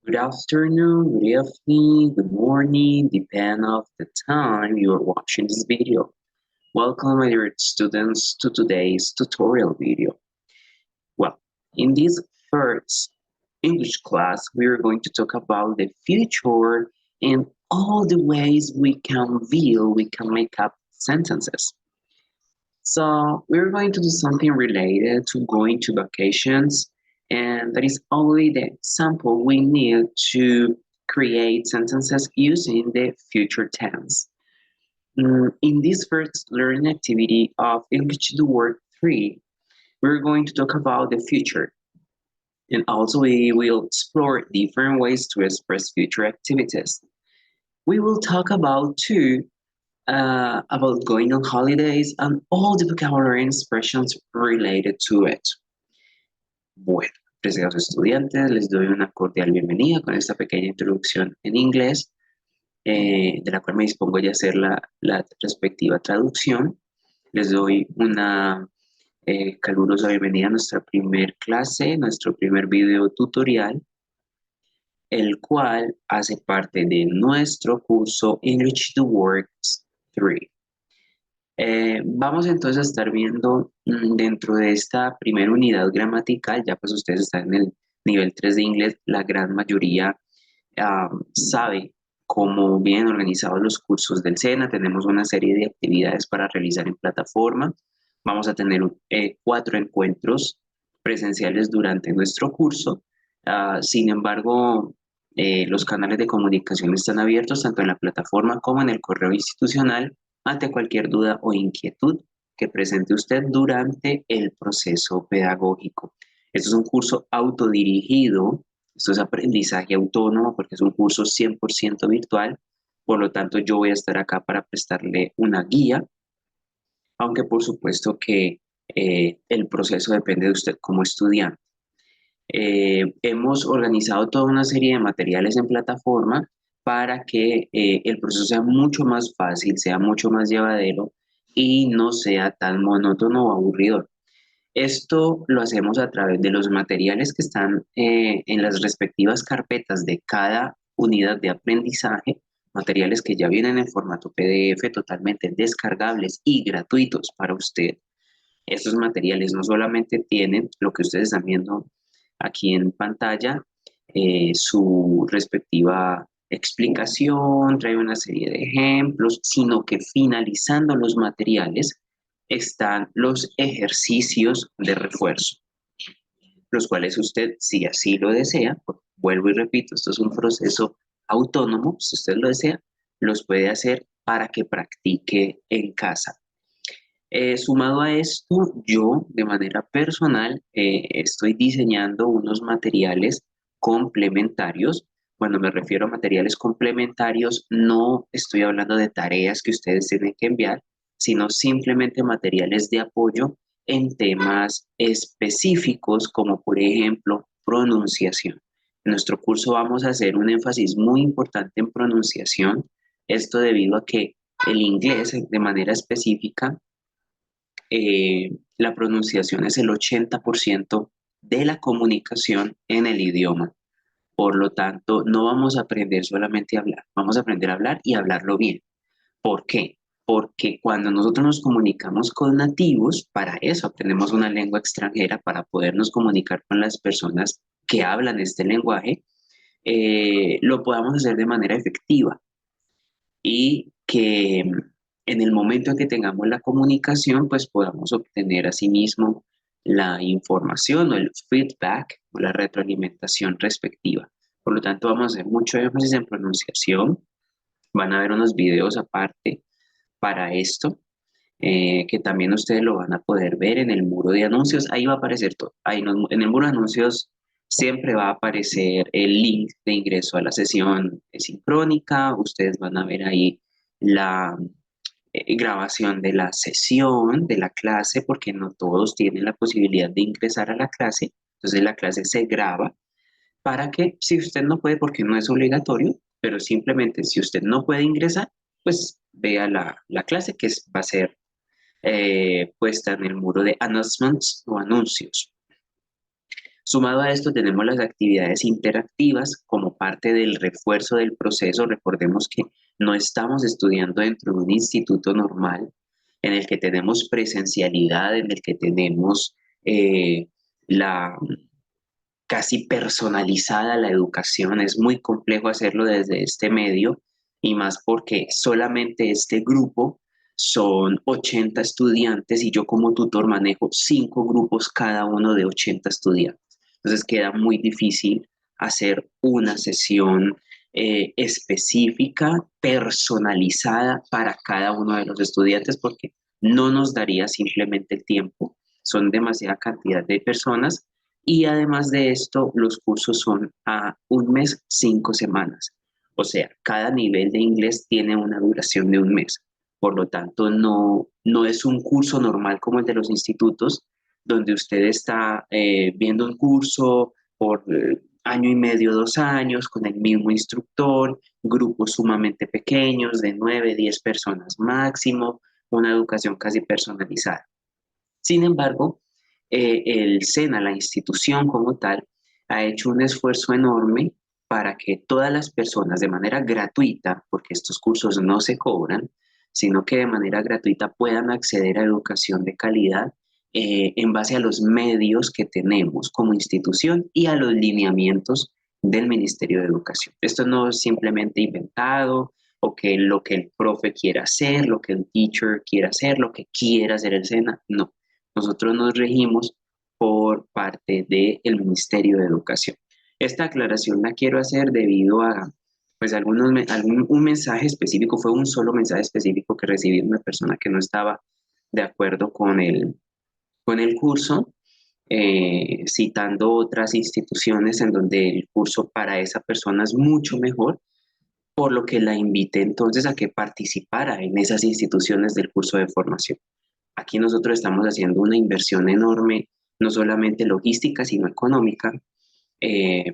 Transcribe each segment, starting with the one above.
Good afternoon, good evening, good morning, depend of the time you are watching this video. Welcome, my dear students, to today's tutorial video. Well, in this first English class, we are going to talk about the future and all the ways we can make up sentences. So we're going to do something related to going to vacations, and that is only the example we need to create sentences using the future tense. In this first learning activity of English to Work 3, we're going to talk about the future, and also we will explore different ways to express future activities. We will talk about going on holidays and all the vocabulary and expressions related to it. Bueno, apreciados estudiantes, les doy una cordial bienvenida con esta pequeña introducción en inglés, de la cual me dispongo ya a hacer la respectiva traducción. Les doy una calurosa bienvenida a nuestra primer clase, nuestro primer video tutorial, el cual hace parte de nuestro curso English to Works 3. Vamos entonces a estar viendo dentro de esta primera unidad gramatical, ya pues ustedes están en el nivel 3 de inglés, la gran mayoría sabe cómo vienen organizados los cursos del SENA. Tenemos una serie de actividades para realizar en plataforma. Vamos a tener 4 encuentros presenciales durante nuestro curso. Sin embargo, los canales de comunicación están abiertos tanto en la plataforma como en el correo institucional ante cualquier duda o inquietud que presente usted durante el proceso pedagógico. Esto es un curso autodirigido, esto es aprendizaje autónomo porque es un curso 100% virtual, por lo tanto yo voy a estar acá para prestarle una guía, aunque por supuesto que el proceso depende de usted como estudiante. Hemos organizado toda una serie de materiales en plataforma para que el proceso sea mucho más fácil, sea mucho más llevadero y no sea tan monótono o aburridor. Esto lo hacemos a través de los materiales que están en las respectivas carpetas de cada unidad de aprendizaje, materiales que ya vienen en formato PDF totalmente descargables y gratuitos para usted. Estos materiales no solamente tienen lo que ustedes están viendo aquí en pantalla, su respectiva explicación, trae una serie de ejemplos, sino que finalizando los materiales están los ejercicios de refuerzo, los cuales usted, si así lo desea, vuelvo y repito, esto es un proceso autónomo, si usted lo desea, los puede hacer para que practique en casa. Sumado a esto, yo de manera personal estoy diseñando unos materiales complementarios. Cuando me refiero a materiales complementarios, no estoy hablando de tareas que ustedes tienen que enviar, sino simplemente materiales de apoyo en temas específicos, como por ejemplo pronunciación. En nuestro curso vamos a hacer un énfasis muy importante en pronunciación, esto debido a que el inglés de manera específica, la pronunciación es el 80% de la comunicación en el idioma. Por lo tanto, no vamos a aprender solamente a hablar, vamos a aprender a hablar y a hablarlo bien. ¿Por qué? Porque cuando nosotros nos comunicamos con nativos, para eso aprendemos una lengua extranjera, para podernos comunicar con las personas que hablan este lenguaje, lo podamos hacer de manera efectiva y que en el momento en que tengamos la comunicación, pues podamos obtener asimismo la información o el feedback o la retroalimentación respectiva. Por lo tanto, vamos a hacer mucho énfasis en pronunciación. Van a ver unos videos aparte para esto, que también ustedes lo van a poder ver en el muro de anuncios. Ahí va a aparecer todo. Ahí en el muro de anuncios siempre va a aparecer el link de ingreso a la sesión sincrónica. Ustedes van a ver ahí la grabación de la sesión, de la clase, porque no todos tienen la posibilidad de ingresar a la clase. Entonces la clase se graba para que, si usted no puede, porque no es obligatorio, pero simplemente si usted no puede ingresar, pues vea la clase que va a ser puesta en el muro de announcements o anuncios. Sumado a esto tenemos las actividades interactivas como parte del refuerzo del proceso. Recordemos que no estamos estudiando dentro de un instituto normal en el que tenemos presencialidad, en el que tenemos la casi personalizada la educación. Es muy complejo hacerlo desde este medio y más porque solamente este grupo son 80 estudiantes y yo como tutor manejo 5 grupos cada uno de 80 estudiantes. Entonces queda muy difícil hacer una sesión específica, personalizada para cada uno de los estudiantes porque no nos daría simplemente el tiempo. Son demasiada cantidad de personas y además de esto, los cursos son a un mes, 5 semanas. O sea, cada nivel de inglés tiene una duración de un mes. Por lo tanto, no es un curso normal como el de los institutos, donde usted está viendo un curso por año y medio, 2 años, con el mismo instructor, grupos sumamente pequeños, de 9, 10 personas máximo, una educación casi personalizada. Sin embargo, el SENA, la institución como tal, ha hecho un esfuerzo enorme para que todas las personas de manera gratuita, porque estos cursos no se cobran, sino que de manera gratuita puedan acceder a educación de calidad en base a los medios que tenemos como institución y a los lineamientos del Ministerio de Educación. Esto no es simplemente inventado o que lo que el profe quiera hacer, lo que el teacher quiera hacer, lo que quiera hacer el SENA, no. Nosotros nos regimos por parte del Ministerio de Educación. Esta aclaración la quiero hacer debido a pues un mensaje específico, fue un solo mensaje específico que recibí de una persona que no estaba de acuerdo con el curso, citando otras instituciones en donde el curso para esa persona es mucho mejor, por lo que la invité entonces a que participara en esas instituciones del curso de formación. Aquí nosotros estamos haciendo una inversión enorme, no solamente logística, sino económica,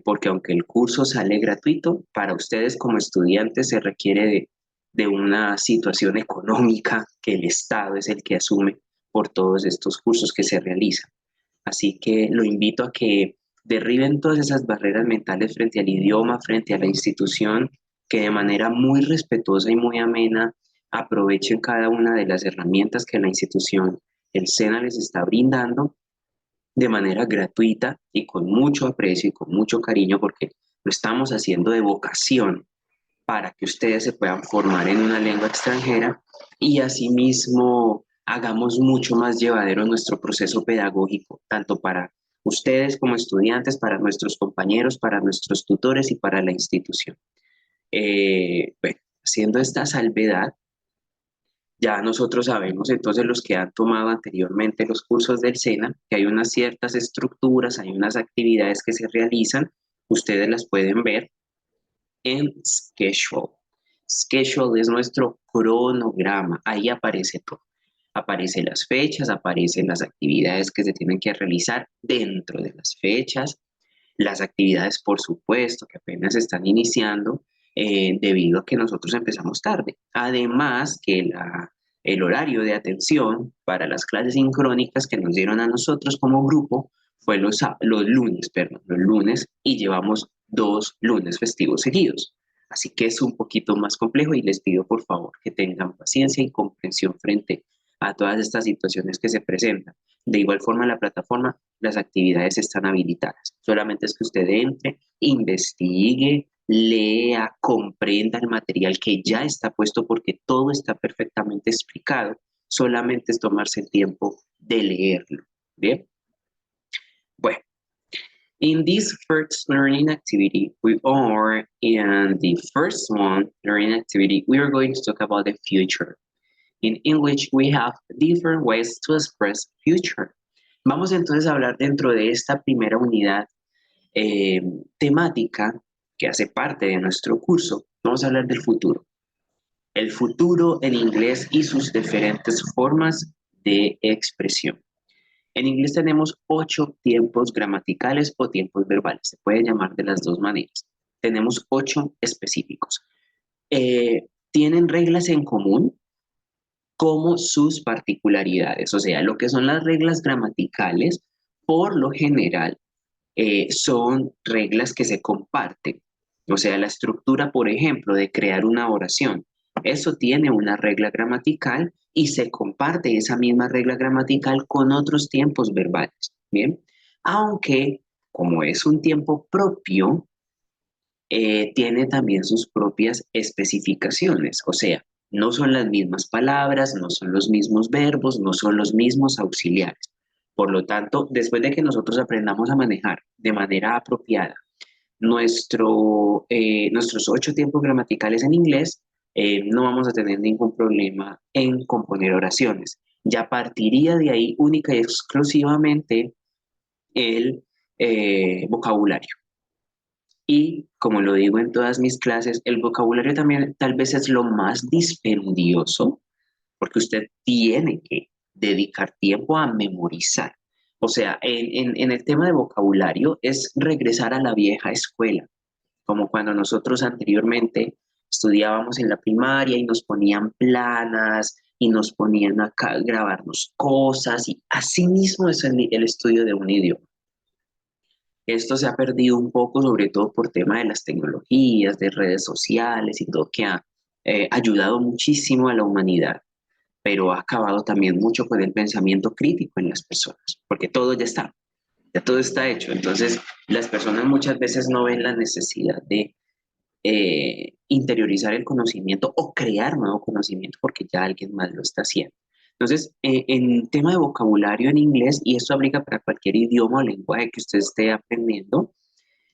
porque aunque el curso sale gratuito, para ustedes como estudiantes se requiere de una situación económica que el Estado es el que asume por todos estos cursos que se realizan. Así que lo invito a que derriben todas esas barreras mentales frente al idioma, frente a la institución, que de manera muy respetuosa y muy amena aprovechen cada una de las herramientas que la institución, el SENA les está brindando de manera gratuita y con mucho aprecio y con mucho cariño porque lo estamos haciendo de vocación para que ustedes se puedan formar en una lengua extranjera y asimismo hagamos mucho más llevadero nuestro proceso pedagógico, tanto para ustedes como estudiantes, para nuestros compañeros, para nuestros tutores y para la institución. Bueno, haciendo esta salvedad, ya nosotros sabemos entonces los que han tomado anteriormente los cursos del SENA, que hay unas ciertas estructuras, hay unas actividades que se realizan, ustedes las pueden ver en Schedule. Schedule es nuestro cronograma, ahí aparece todo. Aparecen las fechas, aparecen las actividades que se tienen que realizar dentro de las fechas, las actividades, por supuesto, que apenas están iniciando debido a que nosotros empezamos tarde. Además que el horario de atención para las clases sincrónicas que nos dieron a nosotros como grupo fue los lunes, perdón, los lunes, y llevamos 2 lunes festivos seguidos. Así que es un poquito más complejo y les pido por favor que tengan paciencia y comprensión frente a todas estas situaciones que se presentan. De igual forma, en la plataforma, las actividades están habilitadas. Solamente es que usted entre, investigue, lea, comprenda el material que ya está puesto porque todo está perfectamente explicado. Solamente es tomarse el tiempo de leerlo. Bien. Bueno, in this first learning activity, we are in the first one learning activity, we are going to talk about the future. In English, we have different ways to express future. Vamos entonces a hablar dentro de esta primera unidad temática que hace parte de nuestro curso. Vamos a hablar del futuro. El futuro en inglés y sus diferentes formas de expresión. En inglés tenemos 8 tiempos gramaticales o tiempos verbales. Se puede llamar de las dos maneras. Tenemos 8 específicos. Tienen reglas en común como sus particularidades. O sea, lo que son las reglas gramaticales, por lo general, son reglas que se comparten. O sea, la estructura, por ejemplo, de crear una oración, eso tiene una regla gramatical y se comparte esa misma regla gramatical con otros tiempos verbales. Bien, aunque como es un tiempo propio, tiene también sus propias especificaciones, o sea, no son las mismas palabras, no son los mismos verbos, no son los mismos auxiliares. Por lo tanto, después de que nosotros aprendamos a manejar de manera apropiada nuestros 8 tiempos gramaticales en inglés, no vamos a tener ningún problema en componer oraciones. Ya partiría de ahí única y exclusivamente el vocabulario. Y como lo digo en todas mis clases, el vocabulario también tal vez es lo más dispendioso porque usted tiene que dedicar tiempo a memorizar. O sea, en el tema de vocabulario es regresar a la vieja escuela, como cuando nosotros anteriormente estudiábamos en la primaria y nos ponían planas y nos ponían a grabarnos cosas y así mismo es el estudio de un idioma. Esto se ha perdido un poco, sobre todo por tema de las tecnologías, de redes sociales y todo que ha ayudado muchísimo a la humanidad, pero ha acabado también mucho con el pensamiento crítico en las personas, porque todo ya todo está hecho. Entonces, las personas muchas veces no ven la necesidad de interiorizar el conocimiento o crear nuevo conocimiento porque ya alguien más lo está haciendo. Entonces, en tema de vocabulario en inglés, y esto aplica para cualquier idioma o lenguaje que usted esté aprendiendo,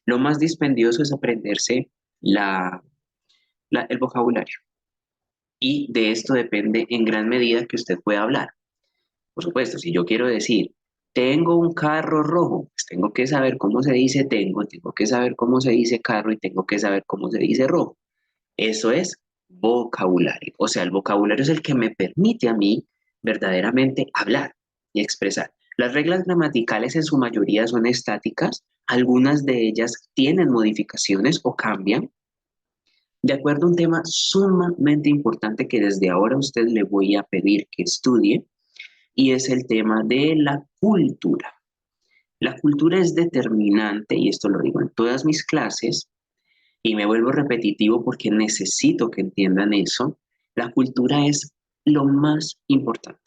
lo más dispendioso es aprenderse el vocabulario. Y de esto depende en gran medida que usted pueda hablar. Por supuesto, si yo quiero decir, tengo un carro rojo, pues tengo que saber cómo se dice tengo que saber cómo se dice carro y tengo que saber cómo se dice rojo. Eso es vocabulario. O sea, el vocabulario es el que me permite a mí verdaderamente hablar y expresar. Las reglas gramaticales en su mayoría son estáticas, algunas de ellas tienen modificaciones o cambian, de acuerdo a un tema sumamente importante que desde ahora a usted le voy a pedir que estudie, y es el tema de la cultura. La cultura es determinante, y esto lo digo en todas mis clases, y me vuelvo repetitivo porque necesito que entiendan eso. La cultura es lo más importante,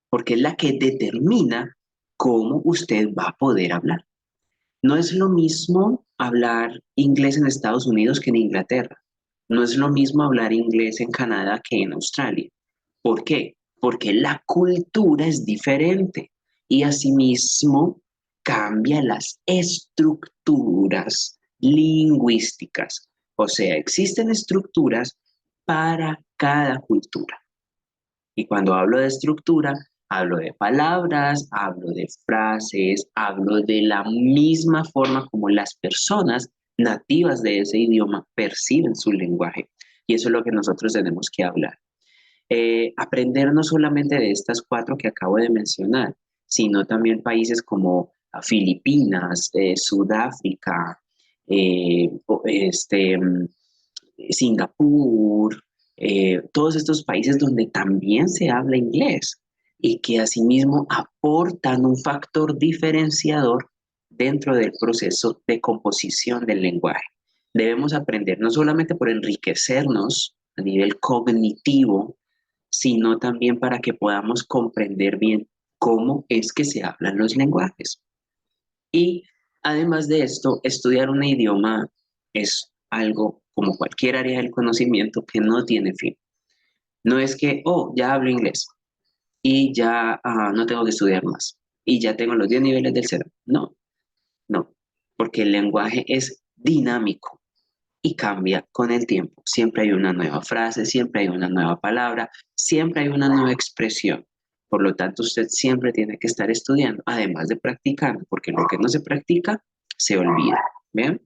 porque es la que determina cómo usted va a poder hablar. No es lo mismo hablar inglés en Estados Unidos que en Inglaterra. No es lo mismo hablar inglés en Canadá que en Australia. ¿Por qué? Porque la cultura es diferente y asimismo cambia las estructuras lingüísticas. O sea, existen estructuras para cada cultura. Y cuando hablo de estructura, hablo de palabras, hablo de frases, hablo de la misma forma como las personas nativas de ese idioma perciben su lenguaje. Y eso es lo que nosotros tenemos que hablar. Aprender no solamente de estas 4 que acabo de mencionar, sino también países como Filipinas, Sudáfrica, Singapur, todos estos países donde también se habla inglés y que asimismo aportan un factor diferenciador dentro del proceso de composición del lenguaje. Debemos aprender no solamente por enriquecernos a nivel cognitivo, sino también para que podamos comprender bien cómo es que se hablan los lenguajes. Y además de esto, estudiar un idioma es algo como cualquier área del conocimiento que no tiene fin. No es que, oh, ya hablo inglés y ya no tengo que estudiar más y ya tengo los 10 niveles del cero. No, no, porque el lenguaje es dinámico y cambia con el tiempo. Siempre hay una nueva frase, siempre hay una nueva palabra, siempre hay una nueva expresión. Por lo tanto, usted siempre tiene que estar estudiando, además de practicando, porque lo que no se practica se olvida. ¿Bien?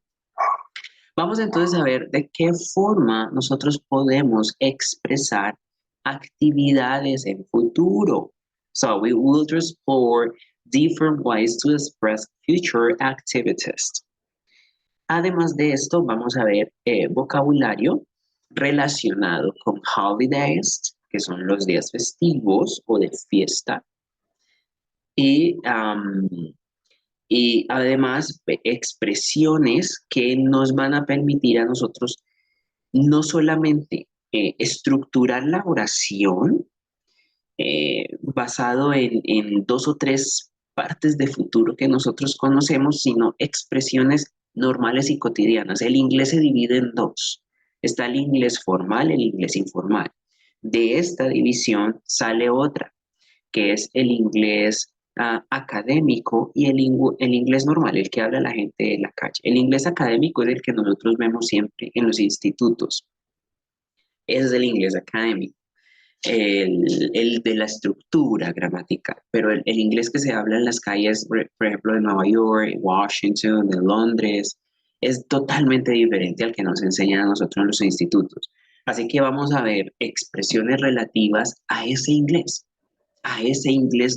Vamos entonces a ver de qué forma nosotros podemos expresar actividades en futuro. So we will explore different ways to express future activities. Además de esto, vamos a ver vocabulario relacionado con holidays, que son los días festivos o de fiesta, y y además expresiones que nos van a permitir a nosotros no solamente estructurar la oración basado en dos o tres partes de futuro que nosotros conocemos, sino expresiones normales y cotidianas. El inglés se divide en dos. Está el inglés formal, el inglés informal. De esta división sale otra, que es el inglés académico y el inglés normal, el que habla la gente de la calle. El inglés académico es el que nosotros vemos siempre en los institutos. Ese es el inglés académico, el de la estructura gramatical, pero el inglés que se habla en las calles, por ejemplo, de Nueva York, Washington, de Londres, es totalmente diferente al que nos enseñan a nosotros en los institutos. Así que vamos a ver expresiones relativas a ese inglés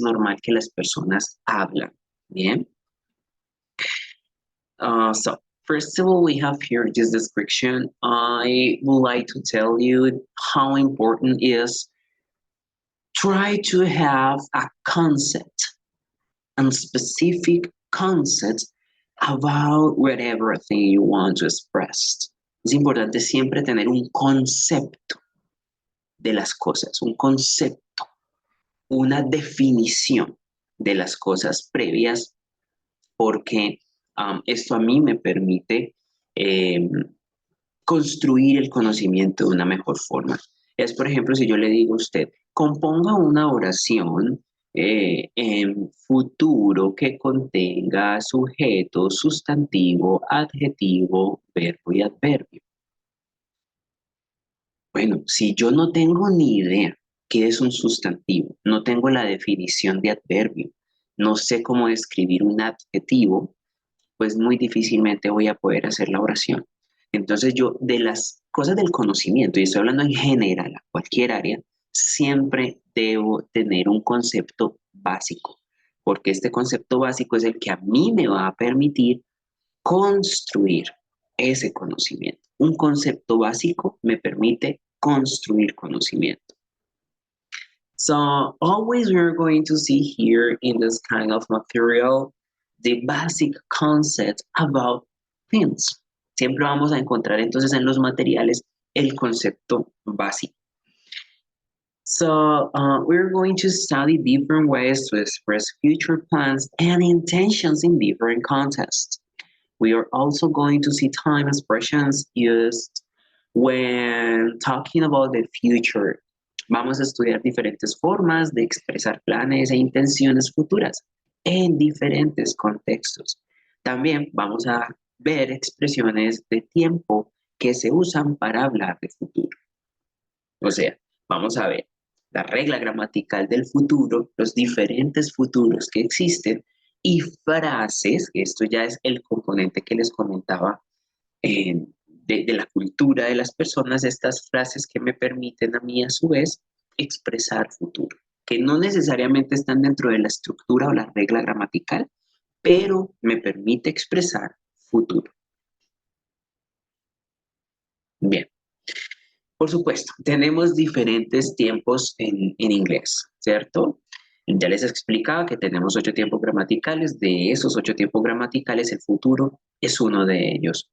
normal que las personas hablan. Bien. So first of all, we have here this description. I would like to tell you how important is try to have a concept and specific concept about whatever thing you want to express. Es importante siempre tener un concepto de las cosas, un concepto, una definición de las cosas previas, porque esto a mí me permite construir el conocimiento de una mejor forma. Es, por ejemplo, si yo le digo a usted, componga una oración en futuro que contenga sujeto, sustantivo, adjetivo, verbo y adverbio. Bueno, si yo no tengo ni idea qué es un sustantivo, no tengo la definición de adverbio, no sé cómo describir un adjetivo, pues muy difícilmente voy a poder hacer la oración. Entonces yo, de las cosas del conocimiento, y estoy hablando en general, a cualquier área, siempre debo tener un concepto básico, porque este concepto básico es el que a mí me va a permitir construir ese conocimiento. Un concepto básico me permite construir conocimiento. So always we're going to see here in this kind of material the basic concept about things. Siempre vamos a encontrar entonces en los materiales el concepto básico. So we're going to study different ways to express future plans and intentions in different contexts. We are also going to see time expressions used when talking about the future. Vamos a estudiar diferentes formas de expresar planes e intenciones futuras en diferentes contextos. También vamos a ver expresiones de tiempo que se usan para hablar de futuro. O sea, vamos a ver la regla gramatical del futuro, los diferentes futuros que existen y frases, esto ya es el componente que les comentaba de la cultura de las personas, estas frases que me permiten a mí a su vez expresar futuro, que no necesariamente están dentro de la estructura o la regla gramatical, pero me permite expresar futuro. Bien. Por supuesto, tenemos diferentes tiempos en inglés, ¿cierto? Ya les explicaba que tenemos 8 tiempos gramaticales. De esos 8 tiempos gramaticales, el futuro es uno de ellos.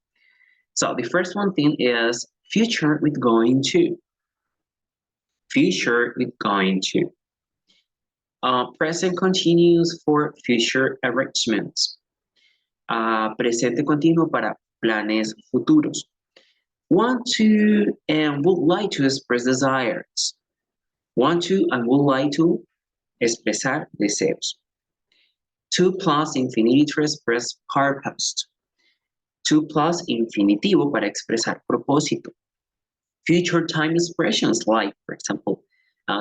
So the first one thing is future with going to. Future with going to. Present continuous for future arrangements. Presente continuo para planes futuros. Want to and would like to express desires. Want to and would like to expresar deseos. To plus infinity to express purpose. To plus infinitivo para expresar propósito. Future time expressions like, for example,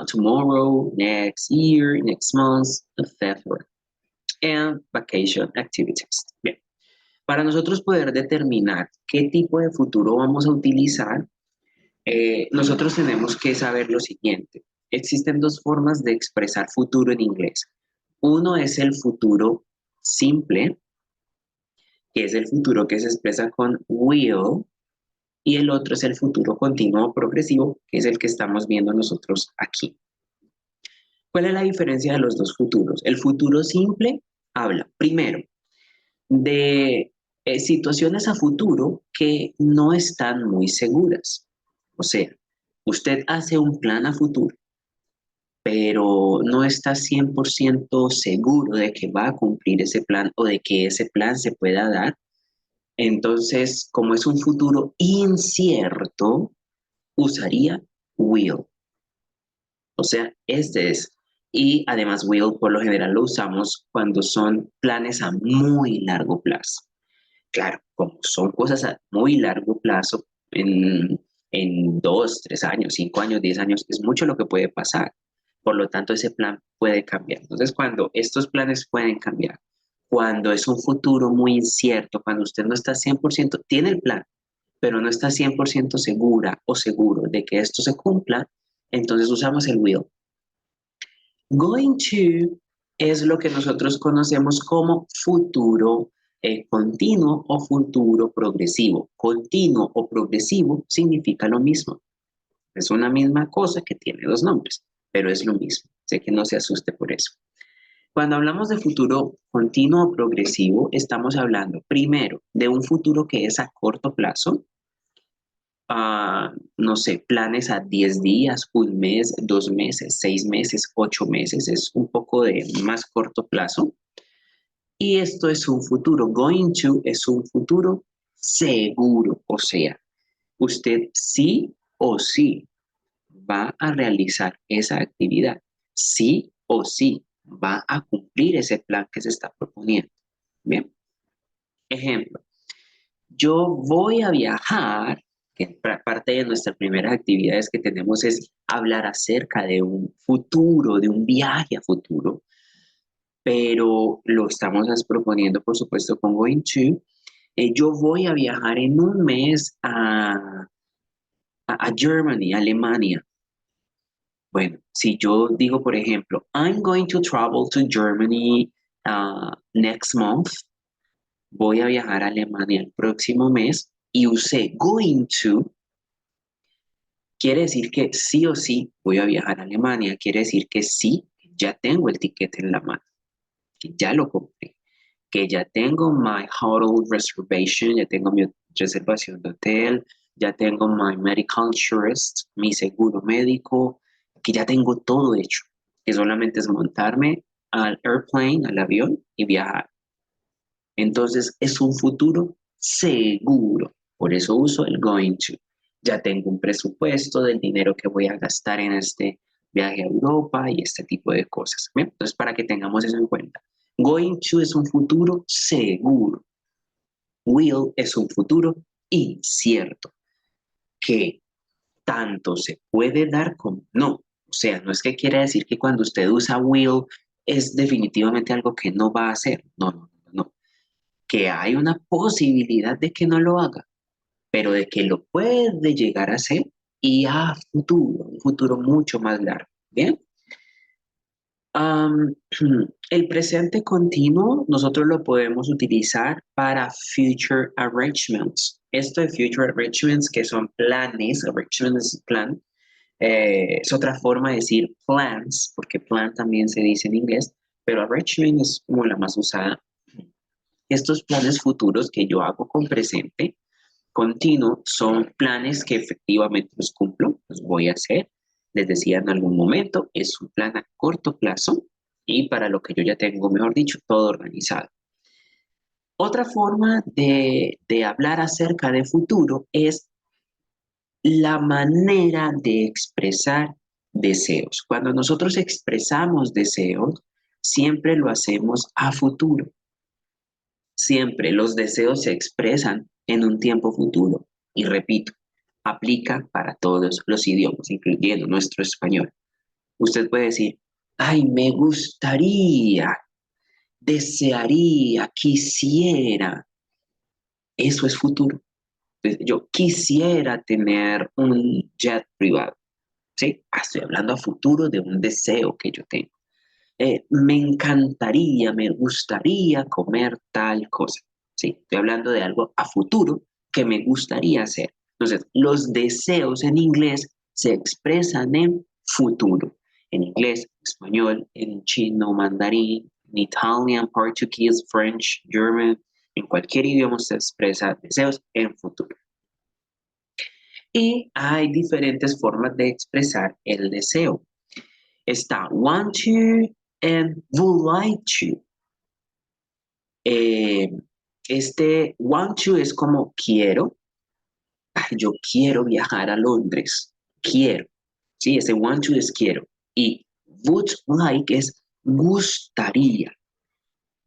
tomorrow, next year, next month, etc. And vacation activities. Bien. Para nosotros poder determinar qué tipo de futuro vamos a utilizar, nosotros tenemos que saber lo siguiente. Existen dos formas de expresar futuro en inglés. Uno es el futuro simple, que es el futuro que se expresa con will, y el otro es el futuro continuo progresivo, que es el que estamos viendo nosotros aquí. ¿Cuál es la diferencia de los dos futuros? El futuro simple habla, primero, de situaciones a futuro que no están muy seguras. O sea, usted hace un plan a futuro, pero no está 100% seguro de que va a cumplir ese plan o de que ese plan se pueda dar. Entonces, como es un futuro incierto, usaría will. O sea, este es. Y además, will por lo general lo usamos cuando son planes a muy largo plazo. Claro, como son cosas a muy largo plazo, en 2, 3 años, 5 años, 10 años, es mucho lo que puede pasar. Por lo tanto, ese plan puede cambiar. Entonces, cuando estos planes pueden cambiar, cuando es un futuro muy incierto, cuando usted no está 100% tiene el plan, pero no está 100% segura o seguro de que esto se cumpla, entonces usamos el will. Going to es lo que nosotros conocemos como futuro continuo o futuro progresivo. Continuo o progresivo significa lo mismo. Es una misma cosa que tiene dos nombres, pero es lo mismo. Sé que no se asuste por eso. Cuando hablamos de futuro continuo o progresivo, estamos hablando primero de un futuro que es a corto plazo, no sé, planes a 10 días, un mes, 2 meses, 6 meses, 8 meses, es un poco de más corto plazo. Y esto es un futuro, going to es un futuro seguro, o sea, usted sí o sí va a realizar esa actividad, sí o sí va a cumplir ese plan que se está proponiendo. Bien, ejemplo. Yo voy a viajar, que parte de nuestras primeras actividades que tenemos es hablar acerca de un futuro, de un viaje a futuro, pero lo estamos proponiendo, por supuesto, con going to. Yo voy a viajar en un mes a Germany, Alemania. Bueno, si yo digo, por ejemplo, I'm going to travel to Germany next month, voy a viajar a Alemania el próximo mes y usé going to. Quiere decir que sí o sí voy a viajar a Alemania. Quiere decir que sí, ya tengo el tiquete en la mano, que ya lo compré, que ya tengo my hotel reservation, ya tengo mi reservación de hotel, ya tengo my medical insurance, mi seguro médico, que ya tengo todo hecho, que solamente es montarme al airplane, al avión y viajar. Entonces es un futuro seguro. Por eso uso el going to. Ya tengo un presupuesto del dinero que voy a gastar en este viaje a Europa y este tipo de cosas. ¿Bien? Entonces, para que tengamos eso en cuenta. Going to es un futuro seguro. Will es un futuro incierto, que tanto se puede dar como no. O sea, no es que quiera decir que cuando usted usa will es definitivamente algo que no va a hacer. No, no, no, no, que hay una posibilidad de que no lo haga, pero de que lo puede llegar a hacer y a futuro, un futuro mucho más largo. Bien. Am, el presente continuo nosotros lo podemos utilizar para future arrangements. Esto de future arrangements, que son planes, arrangements es plan, es otra forma de decir plans, porque plan también se dice en inglés, pero arrangement es como la más usada. Estos planes futuros que yo hago con presente continuo son planes que efectivamente los cumplo, los voy a hacer. Les decía en algún momento, es un plan a corto plazo y para lo que yo ya tengo, mejor dicho, todo organizado. Otra forma de hablar acerca de futuro es la manera de expresar deseos. Cuando nosotros expresamos deseos, siempre lo hacemos a futuro. Siempre los deseos se expresan en un tiempo futuro. Y repito, aplica para todos los idiomas, incluyendo nuestro español. Usted puede decir, ay, me gustaría, desearía, quisiera. Eso es futuro. Yo quisiera tener un jet privado. ¿Sí? Estoy hablando a futuro de un deseo que yo tengo. Me encantaría, me gustaría comer tal cosa. Sí, estoy hablando de algo a futuro que me gustaría hacer. Entonces, los deseos en inglés se expresan en futuro. En inglés, español, en chino, mandarín, en italian, portugués, French, German. En cualquier idioma usted expresa deseos en futuro. Y hay diferentes formas de expresar el deseo. Está want to and would like to. Eh, este want to es como quiero. Ay, yo quiero viajar a Londres. Quiero. Sí, ese want to es quiero. Y would like es gustaría.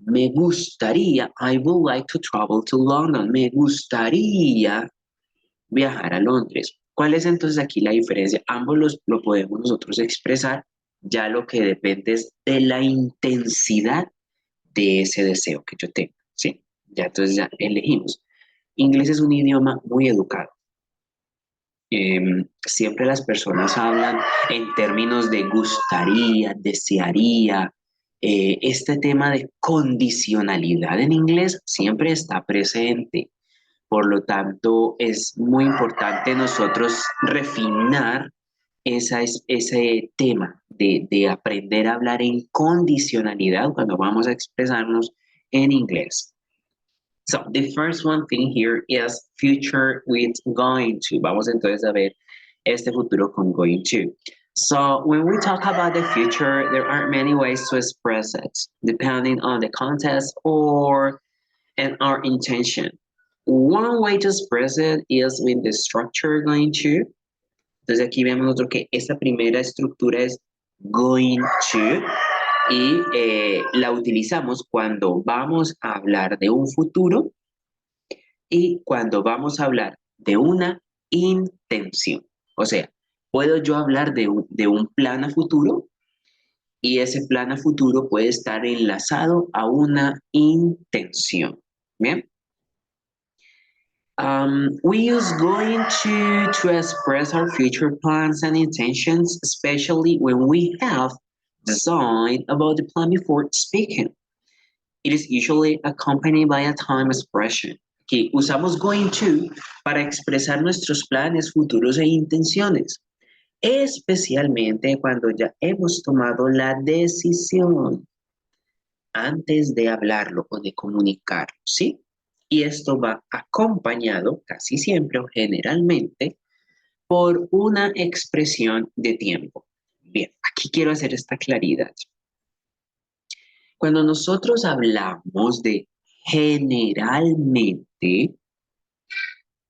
Me gustaría, I would like to travel to London. Me gustaría viajar a Londres. ¿Cuál es entonces aquí la diferencia? Ambos lo podemos nosotros expresar, ya lo que depende es de la intensidad de ese deseo que yo tengo, ¿sí? Ya entonces ya elegimos. Inglés es un idioma muy educado. Siempre las personas hablan en términos de gustaría, desearía. Este tema de condicionalidad en inglés siempre está presente. Por lo tanto, es muy importante nosotros refinar ese tema de aprender a hablar en condicionalidad cuando vamos a expresarnos en inglés. So, the first one thing here is future with going to. Vamos entonces a ver este futuro con going to. So, when we talk about the future, there are many ways to express it, depending on the context or and our intention. One way to express it is with the structure going to. Entonces aquí vemos nosotros que esta primera estructura es going to y la utilizamos cuando vamos a hablar de un futuro y cuando vamos a hablar de una intención. O sea, puedo yo hablar de un plan a futuro y ese plan a futuro puede estar enlazado a una intención. ¿Bien? We use going to express our future plans and intentions, especially when we have designed about the plan before speaking. It is usually accompanied by a time expression. Que usamos going to para expresar nuestros planes futuros e intenciones, especialmente cuando ya hemos tomado la decisión antes de hablarlo o de comunicarlo, ¿sí? Y esto va acompañado casi siempre o generalmente por una expresión de tiempo. Bien, aquí quiero hacer esta claridad. Cuando nosotros hablamos de generalmente,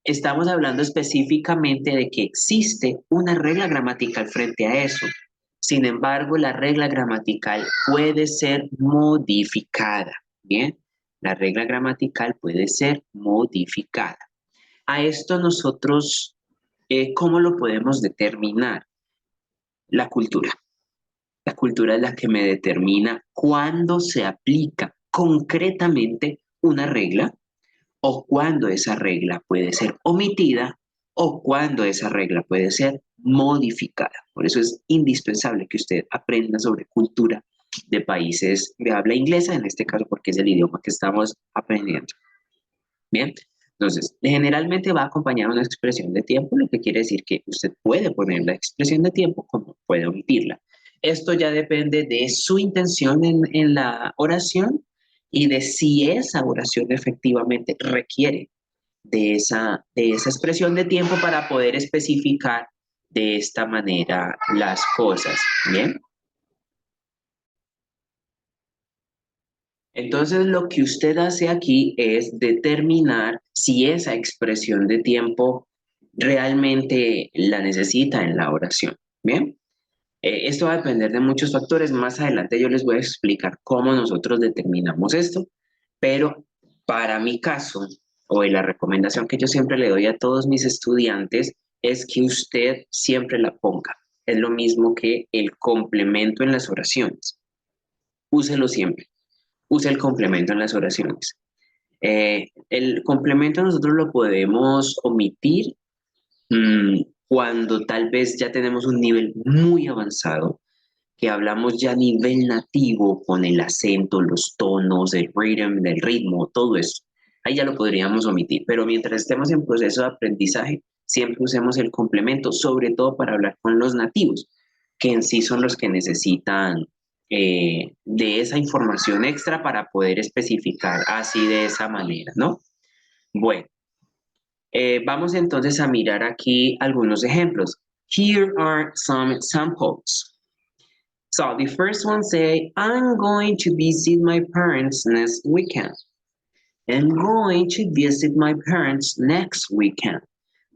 estamos hablando específicamente de que existe una regla gramatical frente a eso. Sin embargo, la regla gramatical puede ser modificada. Bien, la regla gramatical puede ser modificada. A esto nosotros, ¿cómo lo podemos determinar? La cultura. La cultura es la que me determina cuándo se aplica concretamente una regla o cuándo esa regla puede ser omitida o cuándo esa regla puede ser modificada. Por eso es indispensable que usted aprenda sobre cultura de países de habla inglesa, en este caso porque es el idioma que estamos aprendiendo. Bien, entonces, generalmente va acompañado de una expresión de tiempo, lo que quiere decir que usted puede poner la expresión de tiempo como puede omitirla. Esto ya depende de su intención en la oración y de si esa oración efectivamente requiere de esa expresión de tiempo para poder especificar de esta manera las cosas. Bien. Entonces, lo que usted hace aquí es determinar si esa expresión de tiempo realmente la necesita en la oración. Bien. Esto va a depender de muchos factores. Más adelante yo les voy a explicar cómo nosotros determinamos esto, pero para mi caso, o la recomendación que yo siempre le doy a todos mis estudiantes, es que usted siempre la ponga. Es lo mismo que el complemento en las oraciones. Úselo siempre. Use el complemento en las oraciones. El complemento nosotros lo podemos omitir cuando tal vez ya tenemos un nivel muy avanzado, que hablamos ya a nivel nativo con el acento, los tonos, el rhythm, el ritmo, todo eso. Ahí ya lo podríamos omitir, pero mientras estemos en proceso de aprendizaje, siempre usemos el complemento, sobre todo para hablar con los nativos, que en sí son los que necesitan de esa información extra para poder especificar así de esa manera, ¿no? Bueno, vamos entonces a mirar aquí algunos ejemplos. Here are some examples. So the first one say, I'm going to visit my parents next weekend. I'm going to visit my parents next weekend.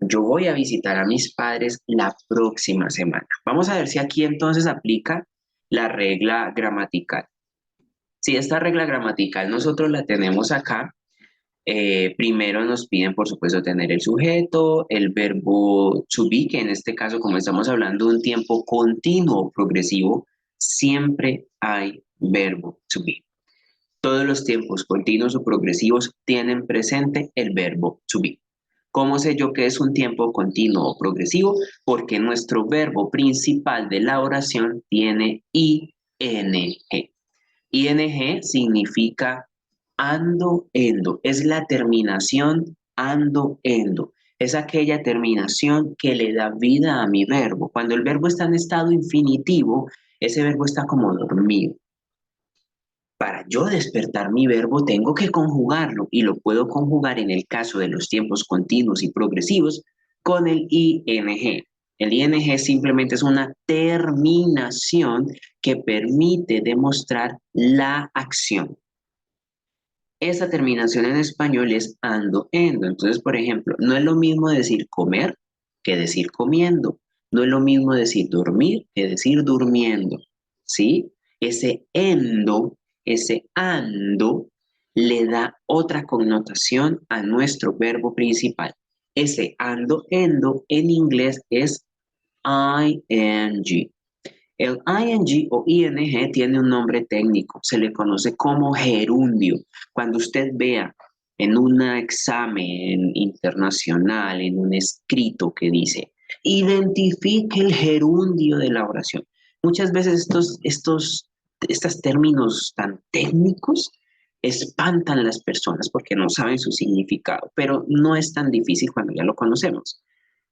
Yo voy a visitar a mis padres la próxima semana. Vamos a ver si aquí entonces aplica la regla gramatical. Si esta regla gramatical nosotros la tenemos acá, primero nos piden, por supuesto, tener el sujeto, el verbo to be, que en este caso, como estamos hablando de un tiempo continuo progresivo, siempre hay verbo to be. Todos los tiempos continuos o progresivos tienen presente el verbo to be. ¿Cómo sé yo que es un tiempo continuo o progresivo? Porque nuestro verbo principal de la oración tiene ing. ing significa ando, endo. Es la terminación ando, endo. Es aquella terminación que le da vida a mi verbo. Cuando el verbo está en estado infinitivo, ese verbo está como dormido. Para yo despertar mi verbo tengo que conjugarlo y lo puedo conjugar en el caso de los tiempos continuos y progresivos con el ing. El ing simplemente es una terminación que permite demostrar la acción. Esa terminación en español es ando, endo. Entonces, por ejemplo, no es lo mismo decir comer que decir comiendo. No es lo mismo decir dormir que decir durmiendo. ¿Sí? Ese endo, ese ando, le da otra connotación a nuestro verbo principal. Ese ando, endo en inglés es ing. El ing o ing tiene un nombre técnico, se le conoce como gerundio. Cuando usted vea en un examen internacional, en un escrito que dice, identifique el gerundio de la oración. Muchas veces estos términos tan técnicos espantan a las personas porque no saben su significado, pero no es tan difícil cuando ya lo conocemos.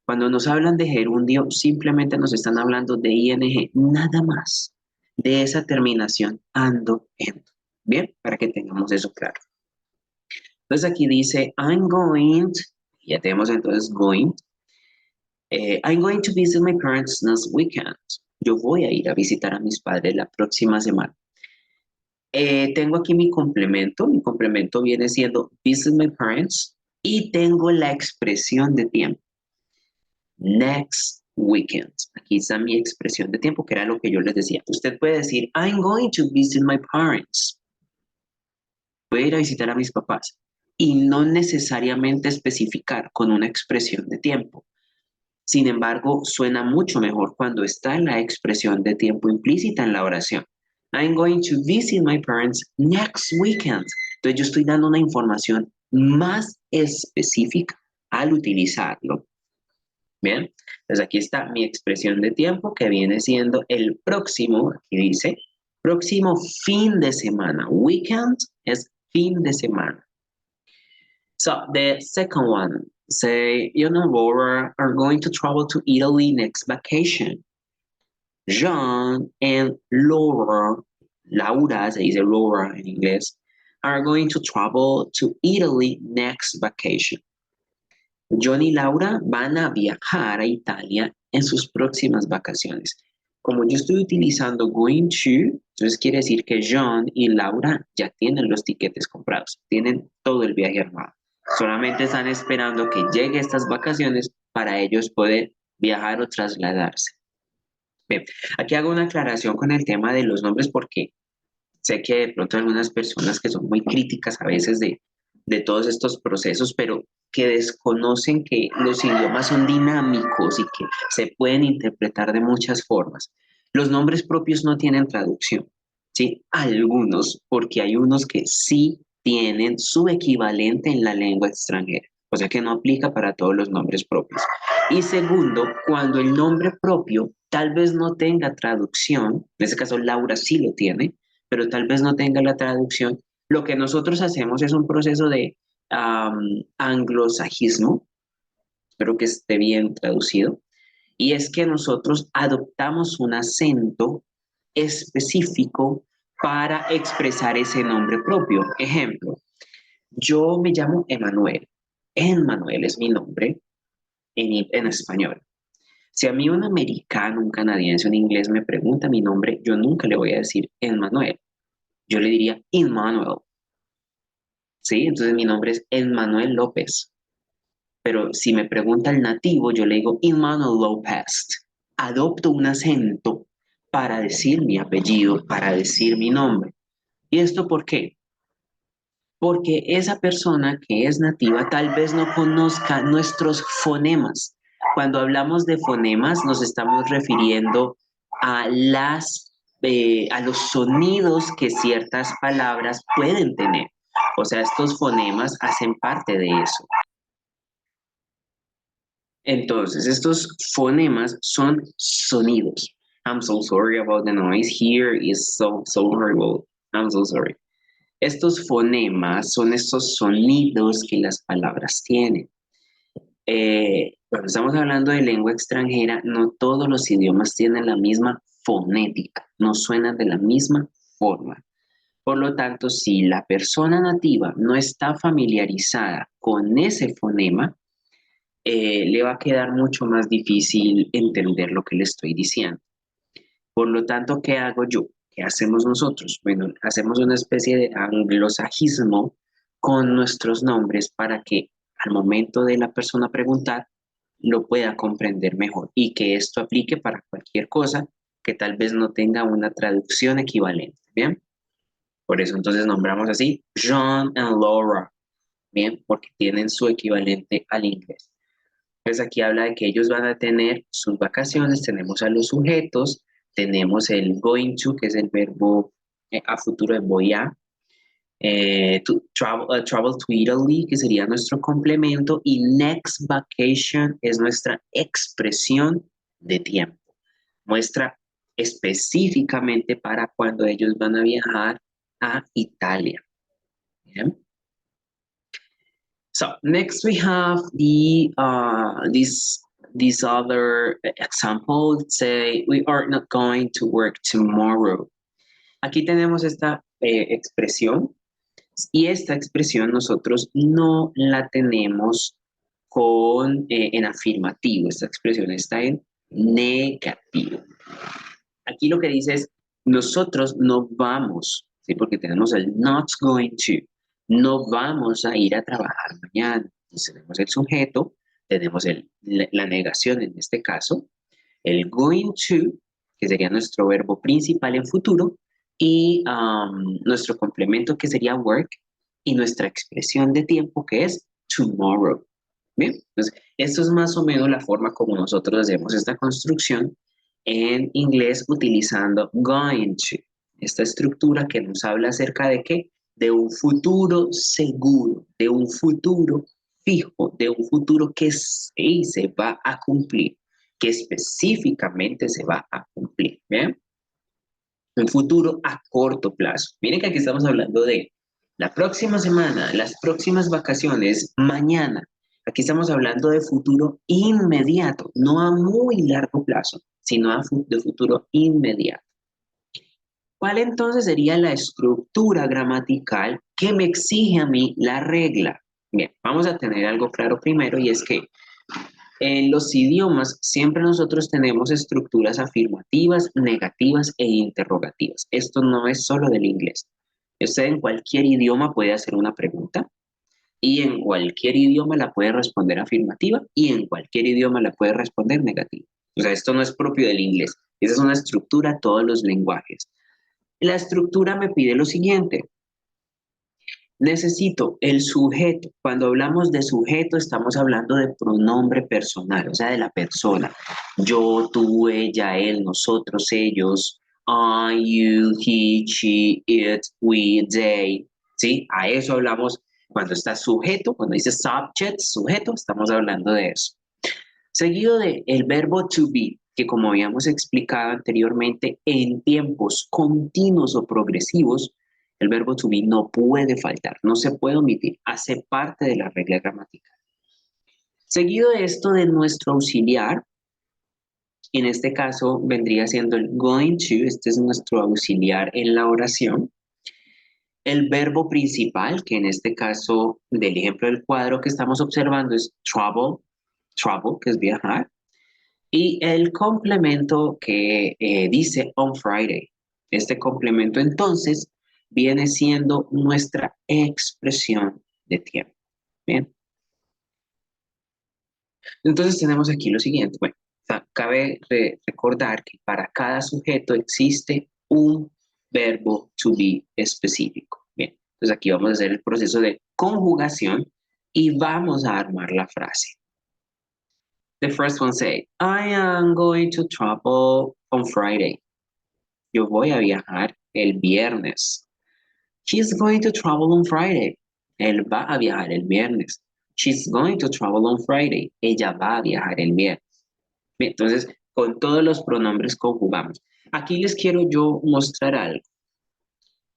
Cuando nos hablan de gerundio, simplemente nos están hablando de ing, nada más, de esa terminación ando, endo. Bien, para que tengamos eso claro. Entonces aquí dice, I'm going, ya tenemos entonces going, I'm going to visit my parents next weekend. Yo voy a ir a visitar a mis padres la próxima semana. Tengo aquí mi complemento viene siendo visit my parents y tengo la expresión de tiempo. Next weekend. Aquí está mi expresión de tiempo, que era lo que yo les decía. Usted puede decir, I'm going to visit my parents. Voy a ir a visitar a mis papás. Y no necesariamente especificar con una expresión de tiempo. Sin embargo, suena mucho mejor cuando está la expresión de tiempo implícita en la oración. I'm going to visit my parents next weekend. Entonces yo estoy dando una información más específica al utilizarlo. Bien, entonces aquí está mi expresión de tiempo que viene siendo el próximo, aquí dice, próximo fin de semana. Weekend es fin de semana. So the second one, say, Laura are going to travel to Italy next vacation. John and Laura, se dice Laura en inglés, are going to travel to Italy next vacation. John y Laura van a viajar a Italia en sus próximas vacaciones. Como yo estoy utilizando going to, entonces quiere decir que John y Laura ya tienen los tiquetes comprados, tienen todo el viaje armado. Solamente están esperando que llegue estas vacaciones para ellos poder viajar o trasladarse. Bien, aquí hago una aclaración con el tema de los nombres porque sé que de pronto hay algunas personas que son muy críticas a veces de todos estos procesos, pero que desconocen que los idiomas son dinámicos y que se pueden interpretar de muchas formas. Los nombres propios no tienen traducción, ¿sí? Algunos, porque hay unos que sí tienen su equivalente en la lengua extranjera, o sea que no aplica para todos los nombres propios. Y segundo, cuando el nombre propio tal vez no tenga traducción, en este caso Laura sí lo tiene, pero tal vez no tenga la traducción, lo que nosotros hacemos es un proceso de anglosajismo, espero que esté bien traducido, y es que nosotros adoptamos un acento específico para expresar ese nombre propio. Ejemplo, yo me llamo Emanuel. Emanuel es mi nombre en español. Si a mí un americano, un canadiense, un inglés me pregunta mi nombre, yo nunca le voy a decir Emmanuel. Yo le diría Emmanuel. ¿Sí? Entonces mi nombre es Emmanuel López. Pero si me pregunta el nativo, yo le digo Emmanuel López. Adopto un acento para decir mi apellido, para decir mi nombre. ¿Y esto por qué? Porque esa persona que es nativa tal vez no conozca nuestros fonemas. Cuando hablamos de fonemas nos estamos refiriendo a a los sonidos que ciertas palabras pueden tener. O sea, estos fonemas hacen parte de eso. Entonces, estos fonemas son sonidos. I'm so sorry about the noise. Here is so horrible. I'm so sorry. Estos fonemas son estos sonidos que las palabras tienen. Cuando estamos hablando de lengua extranjera, no todos los idiomas tienen la misma fonética, no suenan de la misma forma. Por lo tanto, si la persona nativa no está familiarizada con ese fonema, le va a quedar mucho más difícil entender lo que le estoy diciendo. Por lo tanto, ¿qué hago yo? ¿Qué hacemos nosotros? Bueno, hacemos una especie de anglosajismo con nuestros nombres para que al momento de la persona preguntar lo pueda comprender mejor y que esto aplique para cualquier cosa que tal vez no tenga una traducción equivalente. ¿Bien? Por eso entonces nombramos así John and Laura. Bien, porque tienen su equivalente al inglés. Pues aquí habla de que ellos van a tener sus vacaciones, tenemos a los sujetos, tenemos el going to, que es el verbo a futuro de voy a, travel to Italy, que sería nuestro complemento, y next vacation es nuestra expresión de tiempo. Muestra específicamente para cuando ellos van a viajar a Italia. ¿Bien? So next we have this other example. Let's say we are not going to work tomorrow. Aquí tenemos esta expresión y esta expresión nosotros no la tenemos en afirmativo. Esta expresión está en negativo. Aquí lo que dice es nosotros no vamos, ¿sí? Porque tenemos el not going to. No vamos a ir a trabajar mañana. Entonces tenemos el sujeto, tenemos la negación en este caso, el going to, que sería nuestro verbo principal en futuro, y nuestro complemento que sería work, y nuestra expresión de tiempo que es tomorrow. Bien, entonces esto es más o menos la forma como nosotros hacemos esta construcción en inglés utilizando going to. Esta estructura que nos habla acerca de qué? De un futuro seguro, de un futuro fijo, de un futuro que sí se va a cumplir, que específicamente se va a cumplir. ¿Bien? Un futuro a corto plazo. Miren que aquí estamos hablando de la próxima semana, las próximas vacaciones, mañana. Aquí estamos hablando de futuro inmediato, no a muy largo plazo, sino de futuro inmediato. ¿Cuál entonces sería la estructura gramatical que me exige a mí la regla? Bien, vamos a tener algo claro primero y es que en los idiomas siempre nosotros tenemos estructuras afirmativas, negativas e interrogativas. Esto no es solo del inglés. Usted en cualquier idioma puede hacer una pregunta y en cualquier idioma la puede responder afirmativa y en cualquier idioma la puede responder negativa. O sea, esto no es propio del inglés. Esa es una estructura a todos los lenguajes. La estructura me pide lo siguiente. Necesito el sujeto. Cuando hablamos de sujeto, estamos hablando de pronombre personal, o sea, de la persona. Yo, tú, ella, él, nosotros, ellos, I, you, he, she, it, we, they. ¿Sí? A eso hablamos cuando está sujeto, cuando dice subject, sujeto, estamos hablando de eso. Seguido de el verbo to be, que como habíamos explicado anteriormente, en tiempos continuos o progresivos, el verbo to be no puede faltar, no se puede omitir, hace parte de la regla gramatical. Seguido de esto de nuestro auxiliar, En este caso vendría siendo el going to, este es nuestro auxiliar en la oración. El verbo principal, que en este caso del ejemplo del cuadro que estamos observando es travel, que es viajar. Y el complemento que dice on Friday. Este complemento entonces viene siendo nuestra expresión de tiempo. Bien. Entonces tenemos aquí lo siguiente. Bueno, cabe recordar que para cada sujeto existe un verbo to be específico. Bien, entonces aquí vamos a hacer el proceso de conjugación y vamos a armar la frase. The first one say, I am going to travel on Friday. Yo voy a viajar el viernes. She's going to travel on Friday. Él va a viajar el viernes. She's going to travel on Friday. Ella va a viajar el viernes. Bien, entonces, con todos los pronombres conjugamos. Aquí les quiero yo mostrar algo.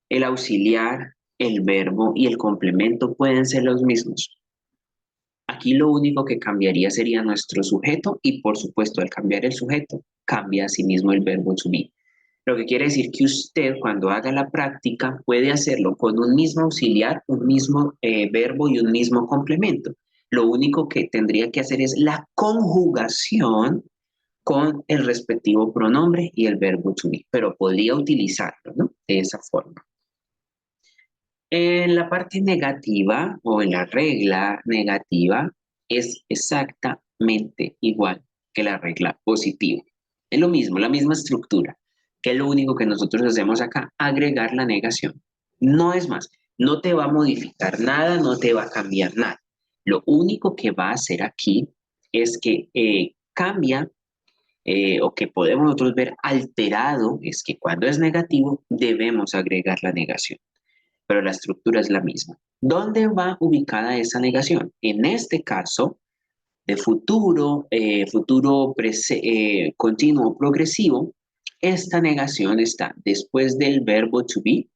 El auxiliar, el verbo y el complemento pueden ser los mismos. Aquí lo único que cambiaría sería nuestro sujeto y por supuesto al cambiar el sujeto cambia asimismo el verbo to be. Lo que quiere decir que usted cuando haga la práctica puede hacerlo con un mismo auxiliar, un mismo verbo y un mismo complemento. Lo único que tendría que hacer es la conjugación con el respectivo pronombre y el verbo to be, pero podría utilizarlo, ¿no? De esa forma. En la parte negativa o en la regla negativa es exactamente igual que la regla positiva. Es lo mismo, la misma estructura, que es lo único que nosotros hacemos acá, agregar la negación. No es más, no te va a modificar nada, no te va a cambiar nada. Lo único que va a hacer aquí es que cambia o que podemos nosotros ver alterado, es que cuando es negativo debemos agregar la negación pero la estructura es la misma. ¿Dónde va ubicada esa negación? En este caso, de futuro continuo progresivo, esta negación está después del verbo to be